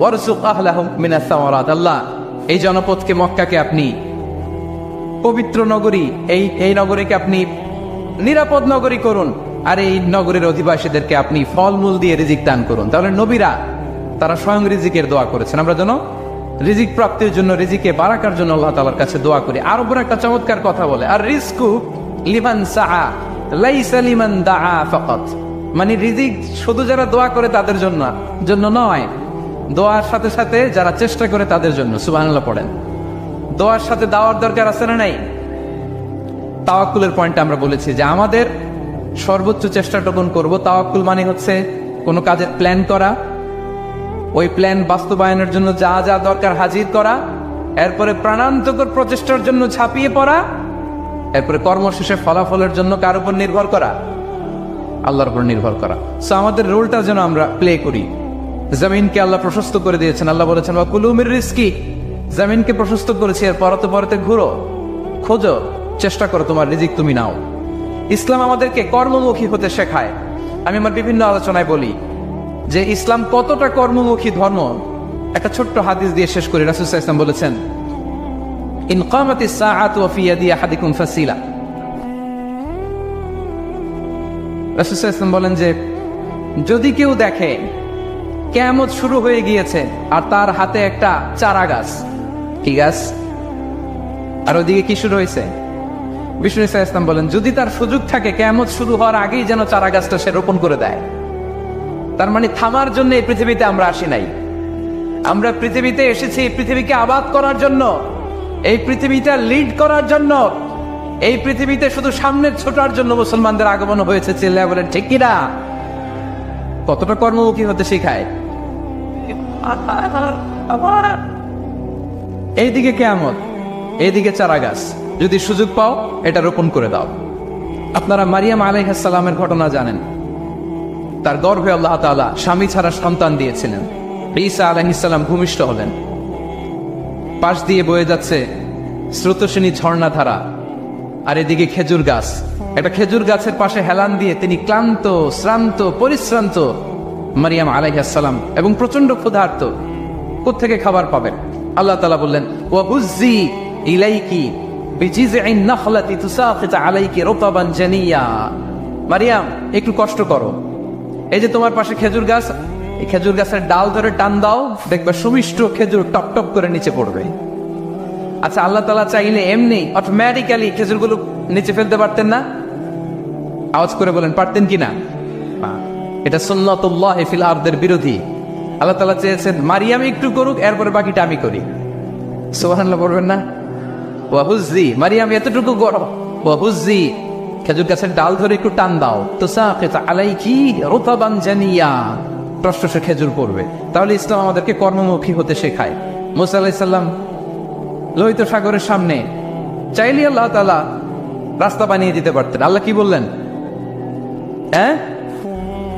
ওয়ারযুক আহলাহু মিনাস সামারাত, আল্লাহ এই জনপদকে, মক্কাকে আপনি পবিত্র নগরী, এই নগরীকে আপনি নিরাপদ নগরী করুন, আর এই নগরের অধিবাসীদেরকে আপনি ফলমূল দিয়ে রিজিক দান করুন। তাহলে নবীরা তারা স্বয়ং রিজিকের দোয়া করেছেন। আমরা যেন রিজিক প্রাপ্তির জন্য, রিজিকে বারাকার জন্য আল্লাহ তাআলার কাছে দোয়া করি। আর উপর একটা চমৎকার কথা বলে, আর রিজকু লিমান সাআ লাইসা লিমান দাআ ফাকাত, মানে রিজিক শুধু যারা দোয়া করে তাদের জন্য নয়, দোয়ার সাথে সাথে যারা চেষ্টা করে তাদের জন্য। সুবহানাল্লাহ পড়েন। দোয়ার সাথে দাওয়ার দরকার আছে না নাই? তাওয়াক্কুলের পয়েন্টে আমরা বলেছি যে আমাদের সর্বোচ্চ চেষ্টাটুকু করব। তাওয়াক্কুল মানে হচ্ছে কোনো কাজের প্ল্যান করা, ওই প্ল্যান বাস্তবায়নের জন্য যা যা দরকার হাজির করা, এরপরে প্রাণান্তকর প্রচেষ্টার জন্য ঝাঁপিয়ে পড়া, এরপরে কর্মশেষে ফলাফলের জন্য কার উপর নির্ভর করা? আল্লাহর উপর নির্ভর করা। সো আমাদের রোলটা যেন আমরা প্লে করি। জমিনকে আল্লাহ প্রশস্ত করে দিয়েছেন, আল্লাহ বলেছেন ওয়া কুলু মির রিজকি, জমিনকে প্রশস্ত করেছি, এর পরতে পরতে ঘুরো, খোঁজো, চেষ্টা করো তোমার রিজিক তুমি নাও। ইসলাম আমাদেরকে কর্মমুখী হতে শেখায়। আমি আমার বিভিন্ন আলোচনায় বলি যে ইসলাম কতটা কর্মমুখী ধর্ম। একটা ছোট্ট হাদিস দিয়ে শেষ করি। রাসূল সাল্লাল্লাহু আলাইহি ওয়াসাল্লাম বলেছেন ইন কামাতিস সাআতু ওয়া ফি ইয়াদি আহাদিকুম ফাসিলা। রাসূল সাল্লাল্লাহু আলাইহি ওয়াসাল্লাম বলেন যে যদি কেউ দেখে কিয়ামত শুরু হয়ে গিয়েছে আর তার হাতে একটা চারা গাছ, কি গাছ, আর ওদিকে কি শুরু হয়েছে? বিষ্ণু ইসলাম বলেন যদি তার সুযোগ থাকে কিয়ামত শুরু হওয়ার আগেই যেন চারা গাছটা সে রোপণ করে দেয়। তার মানে থামার জন্য এই পৃথিবীতে আমরা আসি নাই। আমরা পৃথিবীতে এসেছি এই পৃথিবীকে আবাদ করার জন্য, এই পৃথিবীটা লিড করার জন্য, এই পৃথিবীতে শুধু সামনের ছোটার জন্য মুসলমানদের আগমন হয়েছে। চিল্লায়া বলেন ঠিক কিনা? কতটা কর্মমুখী হতে শিখায়। এইদিকে কিয়ামত, এইদিকে চারা গাছ, যদি সুযোগ পাও এটা রোপণ করে দাও। আপনারা মারিয়াম আলাইহিস সালামের ঘটনা জানেন। তার গর্ভে আল্লাহ তাআলা স্বামী ছাড়া সন্তান দিয়েছিলেন। ঈসা আলাইহিস সালাম ভূমিষ্ঠ হলেন। পাশ দিয়ে বয়ে যাচ্ছে স্রোতস্বিনী ঝর্ণাধারা, আর এদিকে খেজুর গাছ। একটা খেজুর গাছের পাশে হেলান দিয়ে তিনি ক্লান্ত, শ্রান্ত, পরিশ্রান্ত মারিয়াম আলাইহিস সালাম এবং প্রচন্ড ক্ষুধার্ত। কোত্থেকে খাবার পাবেন? আল্লাহ তাআলা বললেন, ওয়াহুজ্জি ইলাইকি বিজিযইন নাখলাতি তুসাকিত আলাইকি রুতাবান জানিয়া। মারিয়াম, একটু কষ্ট করো, এই যে তোমার পাশে খেজুর গাছ, এই খেজুর গাছের ডাল ধরে টান দাও, দেখবে সুমিষ্ট খেজুর টপ টপ করে নিচে পড়বে। আচ্ছা, আল্লাহ তাআলা চাইলে এমনি অটোমেটিক্যালি খেজুরগুলো নিচে ফেলতে পারতেন না? আওয়াজ করে বলেন, পারতেন কিনা? এটা সুন্নাতুল্লাহি ফিল আরদের বিরোধী। আল্লাহ তাআলা চেয়েছেন মারিয়াম একটু করুক, এরপরে বাকিটা আমি করি। সুবহানাল্লাহ বলবেন না? ওয়াহুজ্জি, মারিয়াম এতটুকু করো, ওয়াহুজ্জি, খেজুর গাছের ডাল ধরে একটু টান দাও, তুসাকিত আলাইকি রুতাবান জানিয়া, টসটসে খেজুর পড়বে। তাহলে ইসলাম আমাদেরকে কর্মমুখী হতে শেখায়। মুসা আলাইহিস সালাম লোহিত সাগরের সামনে চাইলে আল্লাহ তাআলা রাস্তা বানিয়ে দিতে পারতেন। আল্লাহ কি বললেন?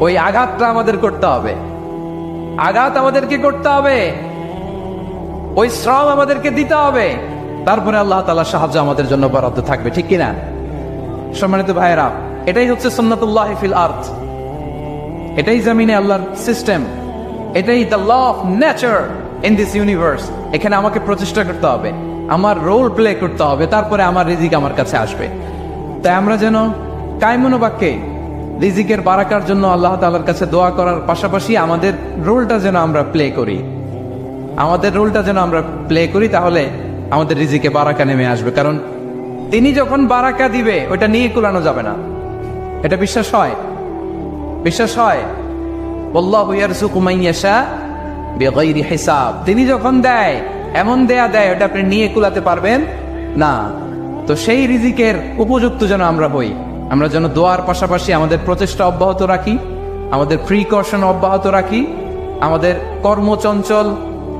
ওই আঘাতটা আমাদের করতে হবে, আঘাত আমাদেরকে করতে হবে, ওই শ্রম আমাদেরকে দিতে হবে, তারপরে আল্লাহ তাআলার সাহায্য আমাদের জন্য বরাদ্দ থাকবে, ঠিক কিনা? সম্মানিত ভাইয়েরা, এটাই হচ্ছে সুন্নাতুল্লাহি ফিল আরদ, এটাই জমিনে আল্লাহর সিস্টেম, এটাই the law of nature in this universe. এখানে আমাকে প্রচেষ্টা করতে হবে, আমার রোল প্লে করতে হবে, তারপরে আমার রিজিক আমার কাছে আসবে। তাই আমরা যেন কায়মনোবাক্যে রিজিকের বারাকার জন্য আল্লাহ তাআলার কাছে দোয়া করার পাশাপাশি আমাদের রোলটা যেন আমরা প্লে করি, আমাদের রোলটা যেন আমরা প্লে করি, তাহলে আমাদের রিজিকে বারাকা নেমে আসবে। কারণ তিনি যখন বারাকা দিবে ওইটা নিয়ে কুলানো যাবে না। এটা বিশ্বাস হয়? বিশ্বাস হয়? আল্লাহু ইয়ারযুকু মান ইয়াশা বিগাইরি হিসাব। তিনি যখন দেয় এমন দেয় ওটা আপনি নিয়ে কুলাতে পারবেন না। তো সেই রিজিকের উপযুক্ত যেন আমরা হই, আমরা যেন দোয়ার পাশাপাশি আমাদের প্রচেষ্টা অব্যাহত রাখি, আমাদের প্রিকশন অব্যাহত রাখি, আমাদের কর্মচঞ্চল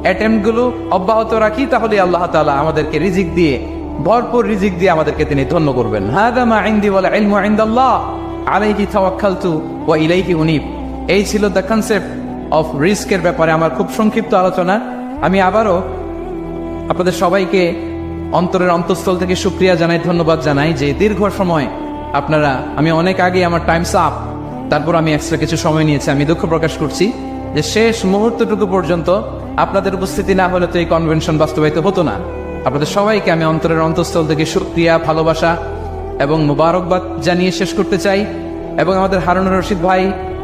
অ্যাটেম্পটগুলো অব্যাহত রাখি, তাহলে আল্লাহ তাআলা আমাদেরকে রিজিক দিয়ে, ভরপুর রিজিক দিয়ে আমাদেরকে তিনি ধন্য করবেন। হাদা মা ইনদি ওয়াল ইলমু ইনদাল্লাহ আলাইহি তাওয়াক্কালতু ওয়া ইলাইহি উনীব। এই ছিল দ্য কনসেপ্ট অফ রিস্কের ব্যাপারে আমার খুব সংক্ষিপ্ত আলোচনা। আমি আবারও আপনাদের সবাইকে অন্তরের অন্তঃস্থল থেকে শুকরিয়া জানাই, ধন্যবাদ জানাই যে দীর্ঘ সময় আপনারা, আমি অনেক আগে আমার টাইমস আপ, তারপর আমি এক্সট্রা কিছু সময় নিয়েছি। আমি দুঃখ প্রকাশ করছি যে শেষ মুহূর্তটুকু পর্যন্ত আপনাদের উপস্থিতি না হলে তো এই কনভেনশন বাস্তবায়িত হতো না। আপনাদের সবাইকে আমি অন্তরের অন্তঃস্থল থেকে শুকরিয়া, ভালোবাসা এবং মুবারকবাদ জানিয়ে শেষ করতে চাই। এবং আমাদের হারুনুর রশিদ ভাই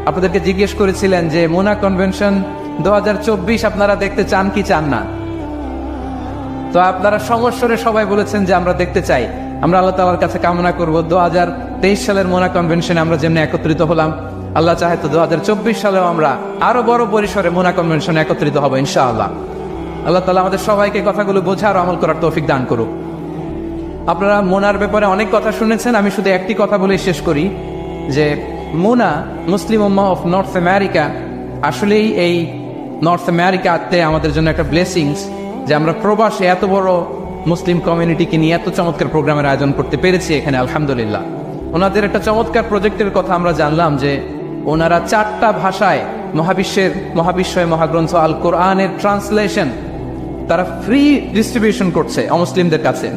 আপনাদেরকে জিজ্ঞেস করেছিলেন যে মোনা কনভেনশন 2024 আপনারা দেখতে চান কি চান না? তো আপনারা সমস্বরে সবাই বলেছেন যে আমরা দেখতে চাই। আমরা আল্লাহ তাআলার কাছে কামনা করব 2023 সালের মোনা কনভেনশনে আমরা যেমনি একত্রিত হলাম, আল্লাহ চাহে তো 2024 সালেও আমরা আরো বড় পরিসরে মোনা কনভেনশনে একত্রিত হব ইনশাআল্লাহ। আল্লাহ তাআলা আমাদের সবাইকে কথাগুলো বোঝার, আমল করার তৌফিক দান করুক। আপনারা মোনার ব্যাপারে অনেক কথা শুনেছেন, আমি শুধু একটি কথা বলেই শেষ করি যে মোনা, মুসলিম উম্মাহ অফ নর্থ আমেরিকা, আসলেই এই নর্থ আমেরিকাতে আমাদের জন্য একটা ব্লেসিংস যে আমরা প্রবাসে এত বড় মুসলিম কমিউনিটিকে নিয়ে এত চমৎকার প্রোগ্রামের আয়োজন করতে পেরেছি এখানে, আলহামদুলিল্লাহ। ওনাদের একটা চমৎকার প্রজেক্টের কথা আমরা জানলাম যে ওনারা 4টা ভাষায় মহাবিশ্বয় মহাগ্রন্থ আল কোরআনের ট্রান্সলেশন তারা ফ্রি ডিস্ট্রিবিউশন করছে অমুসলিমদের কাছে।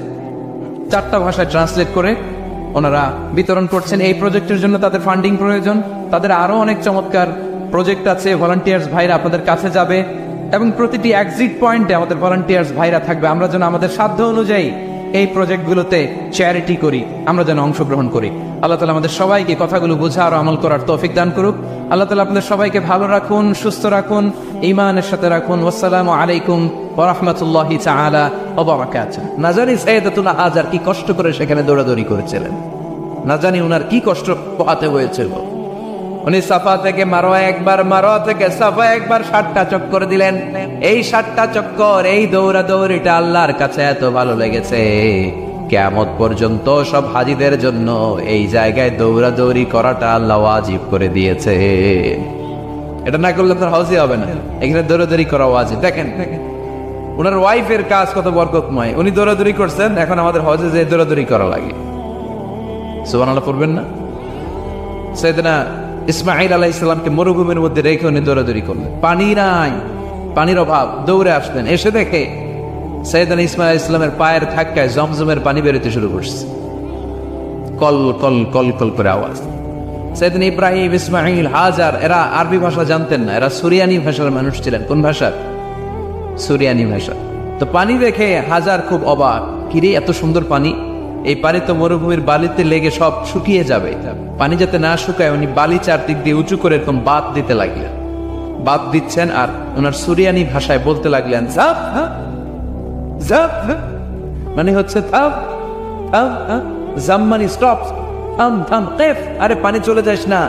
4টা ভাষায় ট্রান্সলেট করে ওনারা বিতরণ করছেন। এই প্রজেক্টের জন্য তাদের ফান্ডিং প্রয়োজন, তাদের আরো অনেক চমৎকার প্রজেক্ট আছে। ভলান্টিয়ার্স ভাইরা আপনাদের কাছে যাবে এবং প্রতিটি এক্সিট পয়েন্টে আমাদের ভলান্টিয়ার্স ভাইরা থাকবে। আমরা যেন আমাদের সাধ্য অনুযায়ী এই প্রজেক্টগুলোতে চ্যারিটি করি, আমরা যেন অংশগ্রহণ করি। আল্লাহ তাআলা আমাদের সবাইকে কথাগুলো বোঝা আর আমল করার তৌফিক দান করুক। আল্লাহ তাআলা আপনাদের সবাইকে ভালো রাখুন, সুস্থ রাখুন, ঈমানের সাথে রাখুন। আসসালামু আলাইকুম ওয়া রাহমাতুল্লাহি তাআলা ওয়া বারাকাতুহু। না জানি সাইয়েদাতুনা হাজার কি কষ্ট করে সেখানে দৌড়াদৌড়ি করেছিলেন, না জানি উনার কি কষ্ট পোহাতে হয়েছিল। উনি সাফা থেকে মারোয়া একবার, মারোয়া থেকে সাফা একবার 7টা চক্কর দিলেন। এই 7টা চক্কর, এই দৌড়াদৌড়িটা আল্লাহর কাছে এত ভালো লেগেছে, কিয়ামত পর্যন্ত সব হাজীদের জন্য এই জায়গায় দৌড়াদৌড়ি করাটা আল্লাহ ওয়াজিব করে দিয়েছে। এটা না করলে আপনার হজই হবে না, এখানে দৌড়াদৌড়ি করা ওয়াজিব। দেখেন ওনার ওয়াইফের কাজ কত বরকতময়, উনি দৌড়াদৌড়ি করছেন, এখন আমাদের হজে যে দৌড়াদৌড়ি করা লাগে। সুবহানাল্লাহ পড়বেন না? সাইয়েদনা ইসমাঈল আলাইহিস সালামকে মরুভূমির মধ্যে রেখে উনি দৌড়াদৌড়ি করলেন, পানি নাই, পানির অভাব, দৌড়ে আসলেন। এসে দেখে সাইয়েদনা ইসমাঈল আলাইহিস সালামের পায়ের ধাক্কায় জমজমের পানি বেরোতে শুরু করছে, কল কল কল কল করে আওয়াজ। সাইয়েদনা ইব্রাহিম, ইসমাঈল, হাজার এরা আরবি ভাষা জানতেন না, এরা সুরিয়ানি ভাষার মানুষ ছিলেন। কোন ভাষার? সুরিয়ানি ভাষা। তো পানি দেখে হাজার খুব অবাক, কিরে এত সুন্দর পানি, এই পানি তো মরুভূমির বালিতে লেগে সব শুকিয়ে যাবে, পানি যাতে না শুকায় উনি বালি চারদিক দিয়ে উঁচু করে এরকম বাঁধ দিতে লাগলেন। বাঁধ দিচ্ছেন আর ওনার সুরিয়ানি ভাষায় বলতে লাগলেন জাপ জাপ, মানে হচ্ছে থাম থাম, জাম মানে স্টপ, থাম থাম, কেফ, আরে পানি চলে যাস না,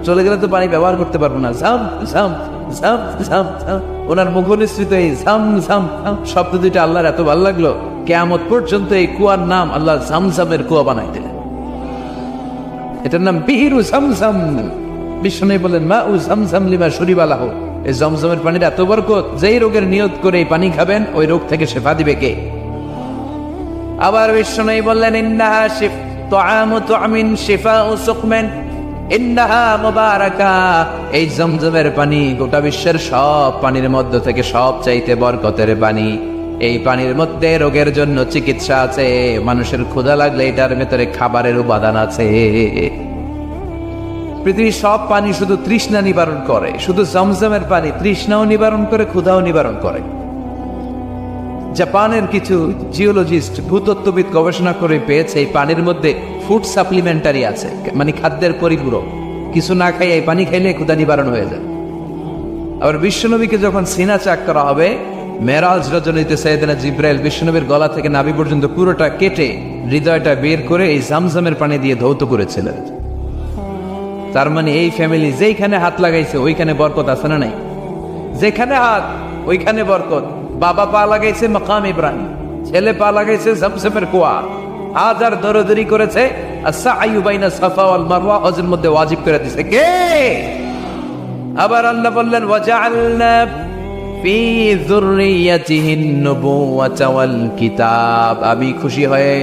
চলে গেলে তো পানি ব্যবহার করতে পারবো না, জাম জাম জাম জাম জাম। ওনার মুখনিসৃত এই জাম জাম শব্দ দুইটা আল্লাহর এত ভালো লাগলো, কিয়ামত পর্যন্ত এই কুয়ার নাম আল্লাহ জামজামের কুয়া বানাই দিলেন। এটার নাম বিহিরু জামজাম। বিষ্ণু বলেন মা উ জামজাম লিমা শুরিবা লাহু, এই জমজমের পানির এত বরকত, যেই রোগের নিয়ত করে এই পানি খাবেন ওই রোগ থেকে শেফা দিবে কে? আবার বিষ্ণু বললেন ইন্নাহা শিফ তুআমু তুআমিন শিফাউ সুকমান ইন্নাহা মুবারাকা, এই জমজমের পানি গোটা বিশ্বের সব পানির মধ্য থেকে সব চাইতে বরকতের পানি। এই পানির মধ্যে রোগের জন্য চিকিৎসা আছে, মানুষের ক্ষুধা লাগলে এটার ভেতরে খাবারের উপাদান আছে। পৃথিবীর সব পানি শুধু তৃষ্ণা নিবারণ করে, শুধু জমজমের পানি তৃষ্ণাও নিবারণ করে, ক্ষুধাও নিবারণ করে। জাপানের কিছু জিওলজিস্ট, ভূতত্ত্ববিদ গবেষণা করে পেয়েছে এই পানির মধ্যে ফুড সাপ্লিমেন্টারি আছে, মানে খাদ্যের পরিপূরক। কিছু না খাই এই পানি খাইলে ক্ষুধা নিবারণ হয়ে যায়। আবার বিশ্বনবীকে যখন সিনা চাক করা হবে, মেরাজ রজনীতে সাইয়েদনা জিব্রাইল বিশ্বনবীর গলা থেকে নাভি পর্যন্ত পুরোটা কেটে হৃদয়টা বের করে এই জামজামের পানি দিয়ে ধৌত করেছিলেন। তার মানে এই ফ্যামিলি যেইখানে হাত লাগাইছে ওইখানে বরকত আছে না নাই? যেখানে হাত ওইখানে বরকত। বাবা পা লাগাইছে মাকাম ইব্রাহিম, ছেলে পা লাগাইছে জামজামের কুয়া, হাজার দৌড়াদৌড়ি করেছে, আস-সা'য়ু বাইনা সাফা ওয়াল মারওয়া হজের মধ্যে ওয়াজিব করে দিয়েছে কে? আবার আল্লাহ বললেন ওয়াজআলনা ফি যুররিয়াতিহিন নুবুওয়াতা ওয়াল কিতাব, আমি খুশি হয়ে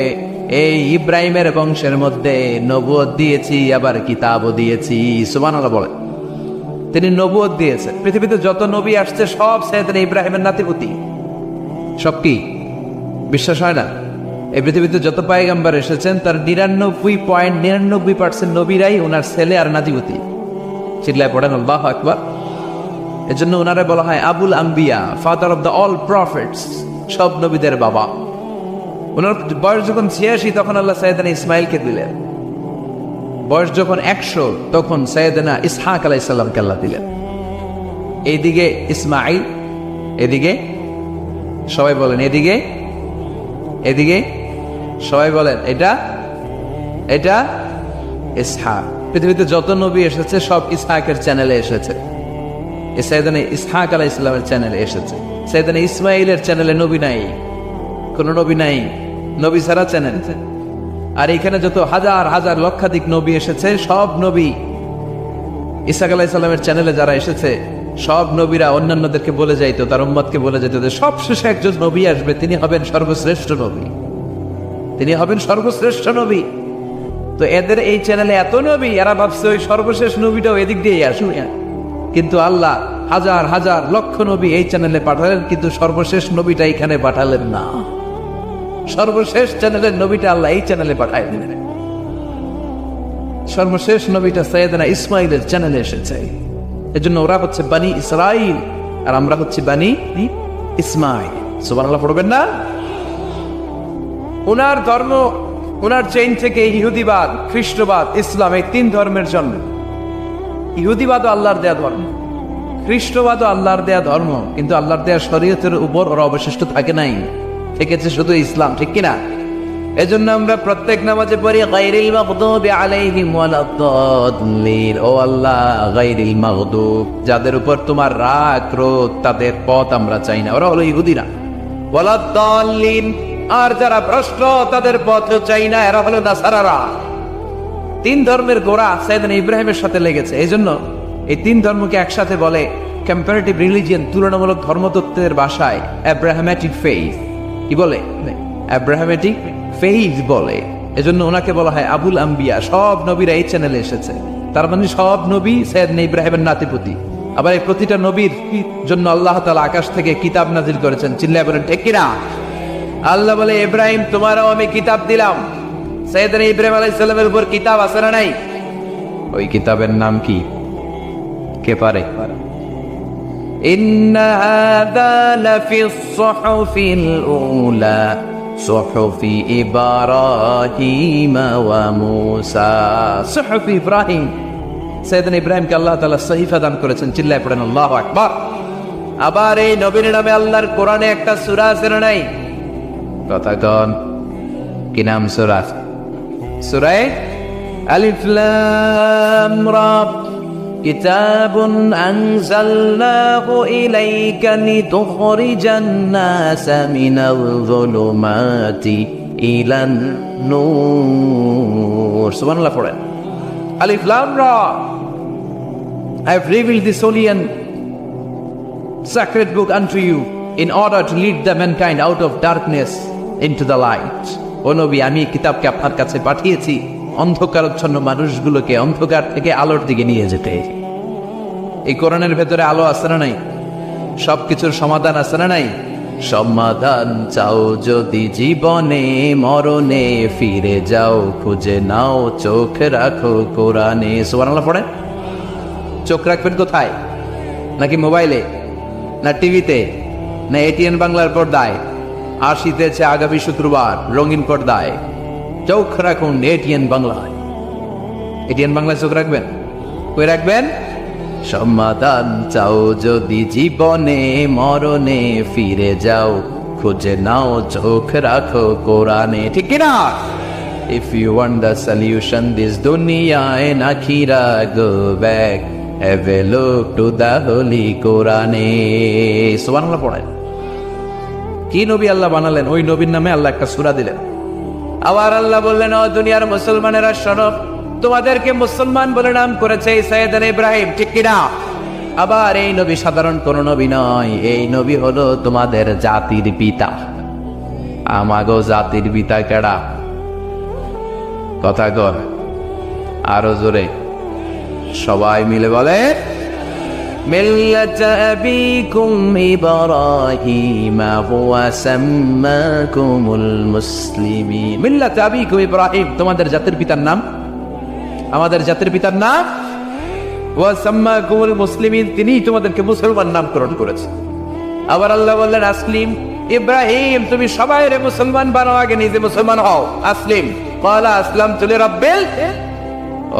এই ইব্রাহিমের বংশের মধ্যে নবুয়ত দিয়েছি, আবার কিতাবও দিয়েছি। সুবহানাল্লাহ বলেন। তিনি নবুয়ত দিয়েছেন। পৃথিবীতে যত নবী আসছে সব সাইয়েদনা ইব্রাহিমের নাতিপুতি। সব কি বিশ্বাস হয় না? এই পৃথিবীতে যত পয়গম্বর এসেছেন তার 99.99% নবীরাই ওনার ছেলে আর নাতিপুতি। চিল্লায় পড়েন আল্লাহু আকবার। এজন্য ওনারে বলা হয় আবুল আম্বিয়া, father of the all prophets, সব নবীদের বাবা। ওনার বয়স যখন 86 তখন আল্লাহ সাইয়েদনা ইসমাইলকে দিলেন। বয়স যখন 100 তখন সাইয়েদনা ইসহাক আলাইহিস সালামকে আল্লাহ দিলেন। এইদিকে ইসমাইল, এদিকে সবাই বলেন এদিকে, এদিকে সবাই বলেন এটা এটা ইসহাক। পৃথিবীতে যত নবী এসেছে সব ইসহাকের চ্যানেলে এসেছে, সাইয়েদনা ইসহাক আলাইহিস সালামের চ্যানেলে এসেছে। সাইয়েদনা ইসমাইলের চ্যানেলে নবী নাই, কোন নবী নাই, নবী ছাড়া চ্যানেল। আর এখানে যত হাজার হাজার লক্ষাধিক নবী এসেছে সব নবী ইসহাক আলাইহিস সালামের চ্যানেলে যারা এসেছে সব নবীরা অন্যান্যদেরকে বলে যাইতো, তার উম্মতকে বলে যেত যে সবশেষে একজন নবী আসবে, তিনি হবেন সর্বশ্রেষ্ঠ নবী, তিনি হবেন সর্বশ্রেষ্ঠ নবী। তো এদের এই চ্যানেলে এত নবী, এরা ভাবছে ওই সর্বশেষ নবীটাও এদিক দিয়ে আসুন, কিন্তু আল্লাহ হাজার হাজার লক্ষ নবী এই চ্যানেলে পাঠালেন, কিন্তু সর্বশেষ নবীটা এখানে পাঠালেন না। সর্বশেষ চ্যানেলের নবীটা আল্লাহ এই চ্যানেলে পাঠায় দিলেন। সর্বশেষ নবীটা সাইয়েদনা ইসমাইলের চ্যানেলে এসেছে। এজন্য ওরা হচ্ছে বানি ইসরাইল আর আমরা হচ্ছে বানি ইসমাইল। সুবহানাল্লাহ পড়বেন না? ওনার ধর্ম, ওনার চেইন থেকে ইহুদিবাদ, খ্রিস্টবাদ, ইসলাম, এই 3 ধর্মের জন্ম। ইহুদিবাদও আল্লাহর দেয়া ধর্ম, খ্রিস্টবাদও আল্লাহর দেয়া ধর্ম, কিন্তু আল্লাহর দেয়া শরীয়তের উপর ওরা অবশিষ্ট থাকে নাই, থেকেছে শুধু ইসলাম, ঠিক কিনা? এজন্য আমরা প্রত্যেক নামাজে পড়ি গায়রিল মাগদুবি আলাইহিম ওয়ালাদ-দাল্লিন, ও আল্লাহ গায়রিল মাগদুব, যাদের উপর তোমার রাগ ক্রোধ তাদের পথ আমরা চাই না, ওরা হলো ইহুদিরা। ওয়ালাদ-দাল্লিন, আর যারা ভ্রষ্ট তাদের পথ চাই না, এরা হলো নাসারারা। 3 ধর্মের গোড়া সাইয়েদনা ইব্রাহিমের সাথে লেগেছে। এইজন্য এই 3 ধর্মকে একসাথে বলে কম্পারেটিভ রিলিজিয়ন, তুলনামূলক ধর্মতত্ত্বের ভাষায় অ্যাব্রাহামেটিক ফেইথ। কি বলে? অ্যাব্রাহামেটিক ফেইথ বলে। এজন্য ওনাকে বলা হয় আবুল আম্বিয়া। সব নবীরা এই চ্যানেলে এসেছে। তার মানে সব নবী সাইয়েদনা ইব্রাহিমের নাতিপুতি। আবার এই প্রতিটা নবীর জন্য আল্লাহ তাআলা আকাশ থেকে কিতাব নাজিল করেছেন। চিল্লায় বলেন ঠিক কিনা? আল্লাহ বলে ইব্রাহিম তোমারও আমি কিতাব দিলাম। সাইয়েদনা ইব্রাহিম আলাইহিস সালামের উপর কিতাব আছে না নাই? ওই কিতাবের নাম কি? কে পারে? ইন্না হাযা লাফিস সুহুফিল উলা সুহুফি ইব্রাহিম ওয়া মূসা। সুহুফি ইব্রাহিম, সাইয়েদনা ইব্রাহিমকে আল্লাহ তাআলা সহিফা দান করেছেন। চিল্লায় পড়েন আল্লাহু আকবার। আবার এই নবীর নামে আল্লাহর কোরআনে একটা সূরা আছে না নাই? কথা কন, কি নাম সূরা? সূরা আলিফ লাম রা। কিতাবুন আনজালনাহু ইলাইকা লিতুখরিজান নাসা মিনাল যুলুমাতি ইলান নূর। সুবহানাল্লাহ পড়েন। Alif Lam Ra. I have revealed this holy and sacred book unto you in order to lead the mankind out of darkness into the light. ও নবী, আমি কিতাবকে আপনার কাছে পাঠিয়েছি অন্ধকারাচ্ছন্ন মানুষগুলোকে অন্ধকার থেকে আলোর দিকে নিয়ে যেতে। এই কোরআনের ভেতরে আলো আছে না নাই? সবকিছুর সমাধান আছে না নাই? সমাধান চাও যদি জীবনে মরণে, ফিরে যাও খুঁজে নাও চোখ রাখো কোরআনে। সুবহানাল্লাহ পড়েন। চোখ রাখবেন কোথায়? নাকি মোবাইলে, না টিভিতে, না এটিএন বাংলার পর্দায়? আসিতেছে আগামী শুক্রবার রঙিন পর্দায়। চোখ রাখুন এটিএন বাংলায়। এটিএন বাংলায় চোখ রাখবেন। কই রাখবেন? সমাধান চাও যদি জীবনে মরণে, ফিরে যাও খুঁজে নাও চোখ রাখো কোরআনে। ঠিক কিনা? If you want the solution this dunya and akhira, go back, have a look to the holy Quran. সুবহানাল্লাহ পড়েন। কি নবী আল্লাহ বানালেন, ওই নবীর নামে আল্লাহ একটা সূরা দিলেন। আবার আল্লাহ বললেন, ও দুনিয়ার মুসলমানেরা শোনো, তোমাদেরকে মুসলমান বলে নাম করেছে সাইয়েদনা ইব্রাহিম। ঠিক কিনা? আবার এই নবী সাধারণ কোন নবী নয়, এই নবী হলো তোমাদের জাতির পিতা। আমাগো জাতির পিতা কেডা? কথা কর আরো জোরে, সবাই মিলে বলে মিল্লাত আবিকুম ইব্রাহিম হুয়া সাম্মাকুমুল মুসলিমিন। মিল্লাত আবিকুম ইব্রাহিম, তোমাদের জাতির পিতার নাম, আমাদের জাতির পিতার নাম ওয়া সাম্মাকুমুল মুসলিমিন, তিনিই তোমাদেরকে মুসলমান নামকরণ করেছে। আবার আল্লাহ বললেন আসলিম ইব্রাহিম, তুমি সবাই রে মুসলমান বানাও, আগে নিজে মুসলমান হও। আসলিম ক্বালা আসলামতু লিরাব্বিল।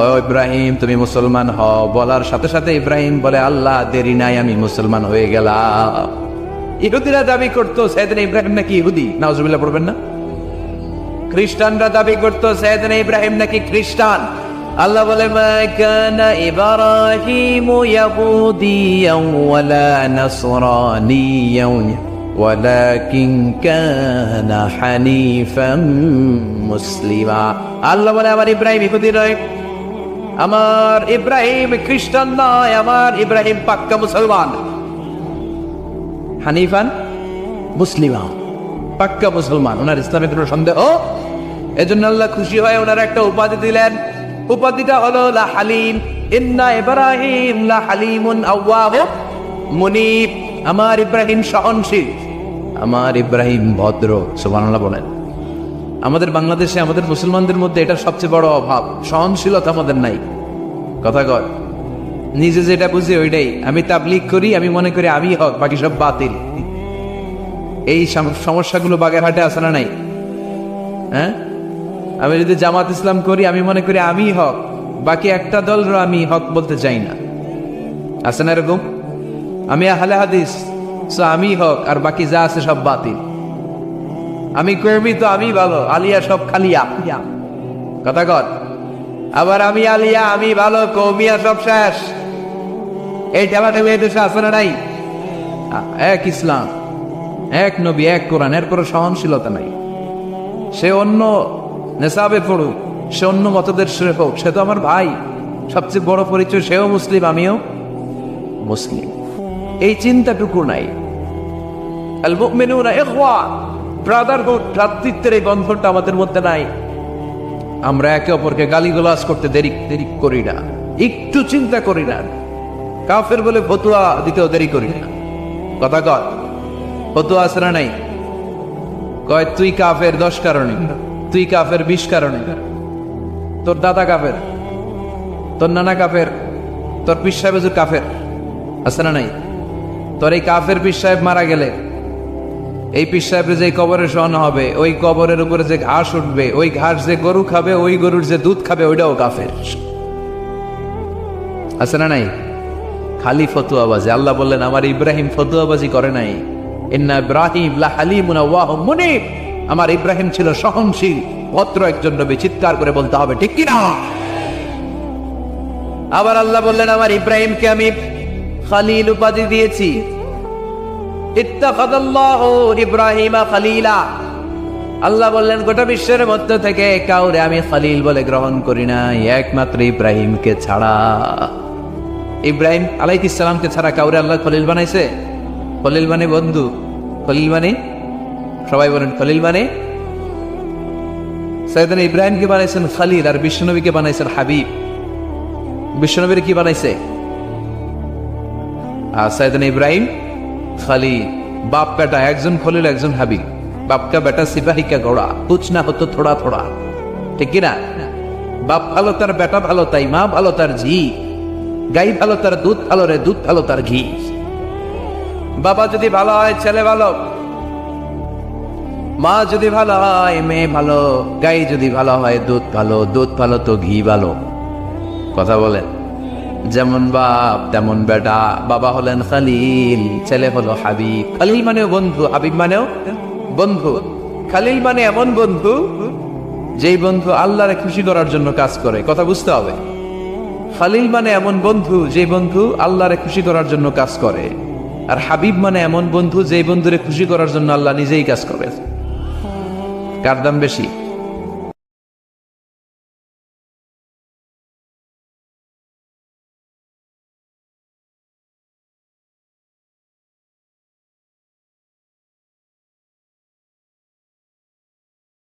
ও ইব্রাহিম তুমি মুসলমান হও বলার সাথে সাথে ইব্রাহিম বলে আল্লাহ দেরি নাই, আমি মুসলমান হয়ে গেলাম। ইহুদিরা দাবি করতো সাইয়েদনা ইব্রাহিম নাকি ইহুদি। নাউজুবিল্লাহ পড়বেন না? খ্রিস্টানরা দাবি করতো সাইয়েদনা ইব্রাহিম নাকি খ্রিস্টান। আল্লাহ বলে মা কানা ইব্রাহিমু ইয়াহুদিয়ান ওয়ালা নাসরানিয়ান ওয়ালাকিন কানা হানিফাম মুসলিমা। আল্লাহ বলে আমার ইব্রাহিম ইহুদি নয়, আমার ইব্রাহিম খ্রিস্টান নয়, আমার ইব্রাহিম পাক্কা মুসলমান। হানিফান মুসলিমা, পাক্কা মুসলমান। ওনার ইসলামে কোনো সন্দেহ। এজন্য আল্লাহ খুশি হয়ে ওনার একটা উপাধি দিলেন। উপাধিটা হলো লা হালিম। ইন্না ইব্রাহিম লা হালিমুন আওয়াহ মুনিব। আমার ইব্রাহিম সহনশীল, আমার ইব্রাহিম ভদ্র। সুবহানাল্লাহ বলেন। আমাদের বাংলাদেশে আমাদের মুসলমানদের মধ্যে এটা সবচেয়ে বড় অভাব, সহনশীলতা আমাদের নাই। কথা কয় নিজে যেটা বুঝি ওইটাই। আমি তাবলীগ করি, আমি মনে করি আমি হক, বাকি সব বাতিল। এই সমস্যাগুলো বাগেরহাটে আছে না নাই? হ্যাঁ, আমি যদি জামাত ইসলাম করি, আমি মনে করি আমি হক, বাকি একটা দলরও আমি হক বলতে চাই না। আছে না এরকম? আমি আহলে হাদিস, সো আমি হক, আর বাকি যা আছে সব বাতিল। আমি কর্মী, তো আমি ভালো, আলিয়া সব খালিয়া। কথা কর। আবার আমি আলিয়া, আমি ভালো, কৌমিয়া সব শেষ। এই ঠেলাঠেলি দেশে আছে না নাই? এক ইসলাম, এক নবী, এক কোরআন, এর কোনো সহনশীলতা নাই। সে অন্য নেশাবে পড়ুক, সে অন্য মতদর্শের হোক, সে তো আমার ভাই। সবচেয়ে বড় পরিচয় সেও মুসলিম, আমিও মুসলিম। এই চিন্তাটুকু নাই। আল মুমিনুনা ইখওয়া, ব্রাদারহুড, ভ্রাতৃত্বের এই বন্ধনটা আমাদের মধ্যে নাই। আমরা একে অপরকে গালিগালাজ করতে দেরি করি না। একটু চিন্তা করি না, কাফের বলে ফতুয়া দিতেও দেরি করি না। কথা কয়, ফতুয়া আছে না নাই? কয় তুই কাফের 10 কারণে, তুই কাফের 20 কারণে, তোর দাদা কাফের, তোর নানা কাফের, তোর পীর সাহেব হুজুর কাফের, আছে না নাই? তোর এই কাফের পীর সাহেব মারা গেলে এই পীর সাহেবের যে কবরে শোয়ানো হবে, ওই কবরের উপরে যে ঘাস উঠবে, ওই ঘাস যে গরু খাবে, ওই গরুর যে দুধ খাবে, ওইটাও কাফের, আছে না নাই? খালি ফতুয়াবাজি। আল্লাহ বললেন আমার ইব্রাহিম ফতুয়াবাজি করে নাই। ইন্না ইব্রাহিম লাহালিমুন আওয়াহুম মুনিব, আমার ইব্রাহিম ছিল সহনশীল, ভদ্র একজন নবী। চিৎকার করে বলতে হবে ঠিক কি না? আবার আল্লাহ বললেন আমার ইব্রাহিমকে আমি খালিল উপাধি দিয়েছি। ইত্তাখাযাল্লাহু ইব্রাহিমা খালিলা, আল্লাহ বললেন গোটা বিশ্বের মধ্য থেকে কাউরে আমি খালিল বলে গ্রহণ করি নাই, একমাত্র ইব্রাহিমকে ছাড়া। ইব্রাহিম আলাইহিস সালামকে ছাড়া কাউরে আল্লাহ খলিল বানাইছে? খলিল মানে বন্ধু, খলিল মানে, সবাই বলেন খলিল মানে। সাইয়েদনা ইব্রাহিমকে বানাইছেন খালিল, আর বিশ্বনবীকে বানাইছেন হাবিব। বিশ্বনবীর কি বানাইছে? আর সাইয়েদনা ইব্রাহিম খালিল, বাপ বেটা, একজন খলিল একজন হাবিব। বাপ কা বেটা সিপাহী কা ঘোড়া, কুছ না হতো থোড়া থোড়া, ঠিক কিনা? বাপ ভালো তার বেটা ভালো, তাই মা ভালো তার ঝি, গাই ভালো তার দুধ ভালো রে, দুধ ভালো তার ঘি। বাবা যদি ভালো হয় ছেলে ভালো, মা যদি ভালো হয় মেয়ে ভালো, গাই যদি ভালো হয় দুধ ভালো, দুধ ভালো তো ঘি ভালো। কথা বলেন, যেমন বাপ তেমন বেটা। বাবা হলেন খালিল, ছেলে হলো হাবিব। খালিল মানেও বন্ধু, হাবিব মানেও বন্ধু। খালিল মানে এমন বন্ধু যেই বন্ধু আল্লাহরে খুশি করার জন্য কাজ করে। কথা বুঝতে হবে। খালিল মানে এমন বন্ধু যে বন্ধু আল্লাহরে খুশি করার জন্য কাজ করে, আর হাবিব মানে এমন বন্ধু যে বন্ধুরে খুশি করার জন্য আল্লাহ নিজেই কাজ করে। কার দাম বেশি?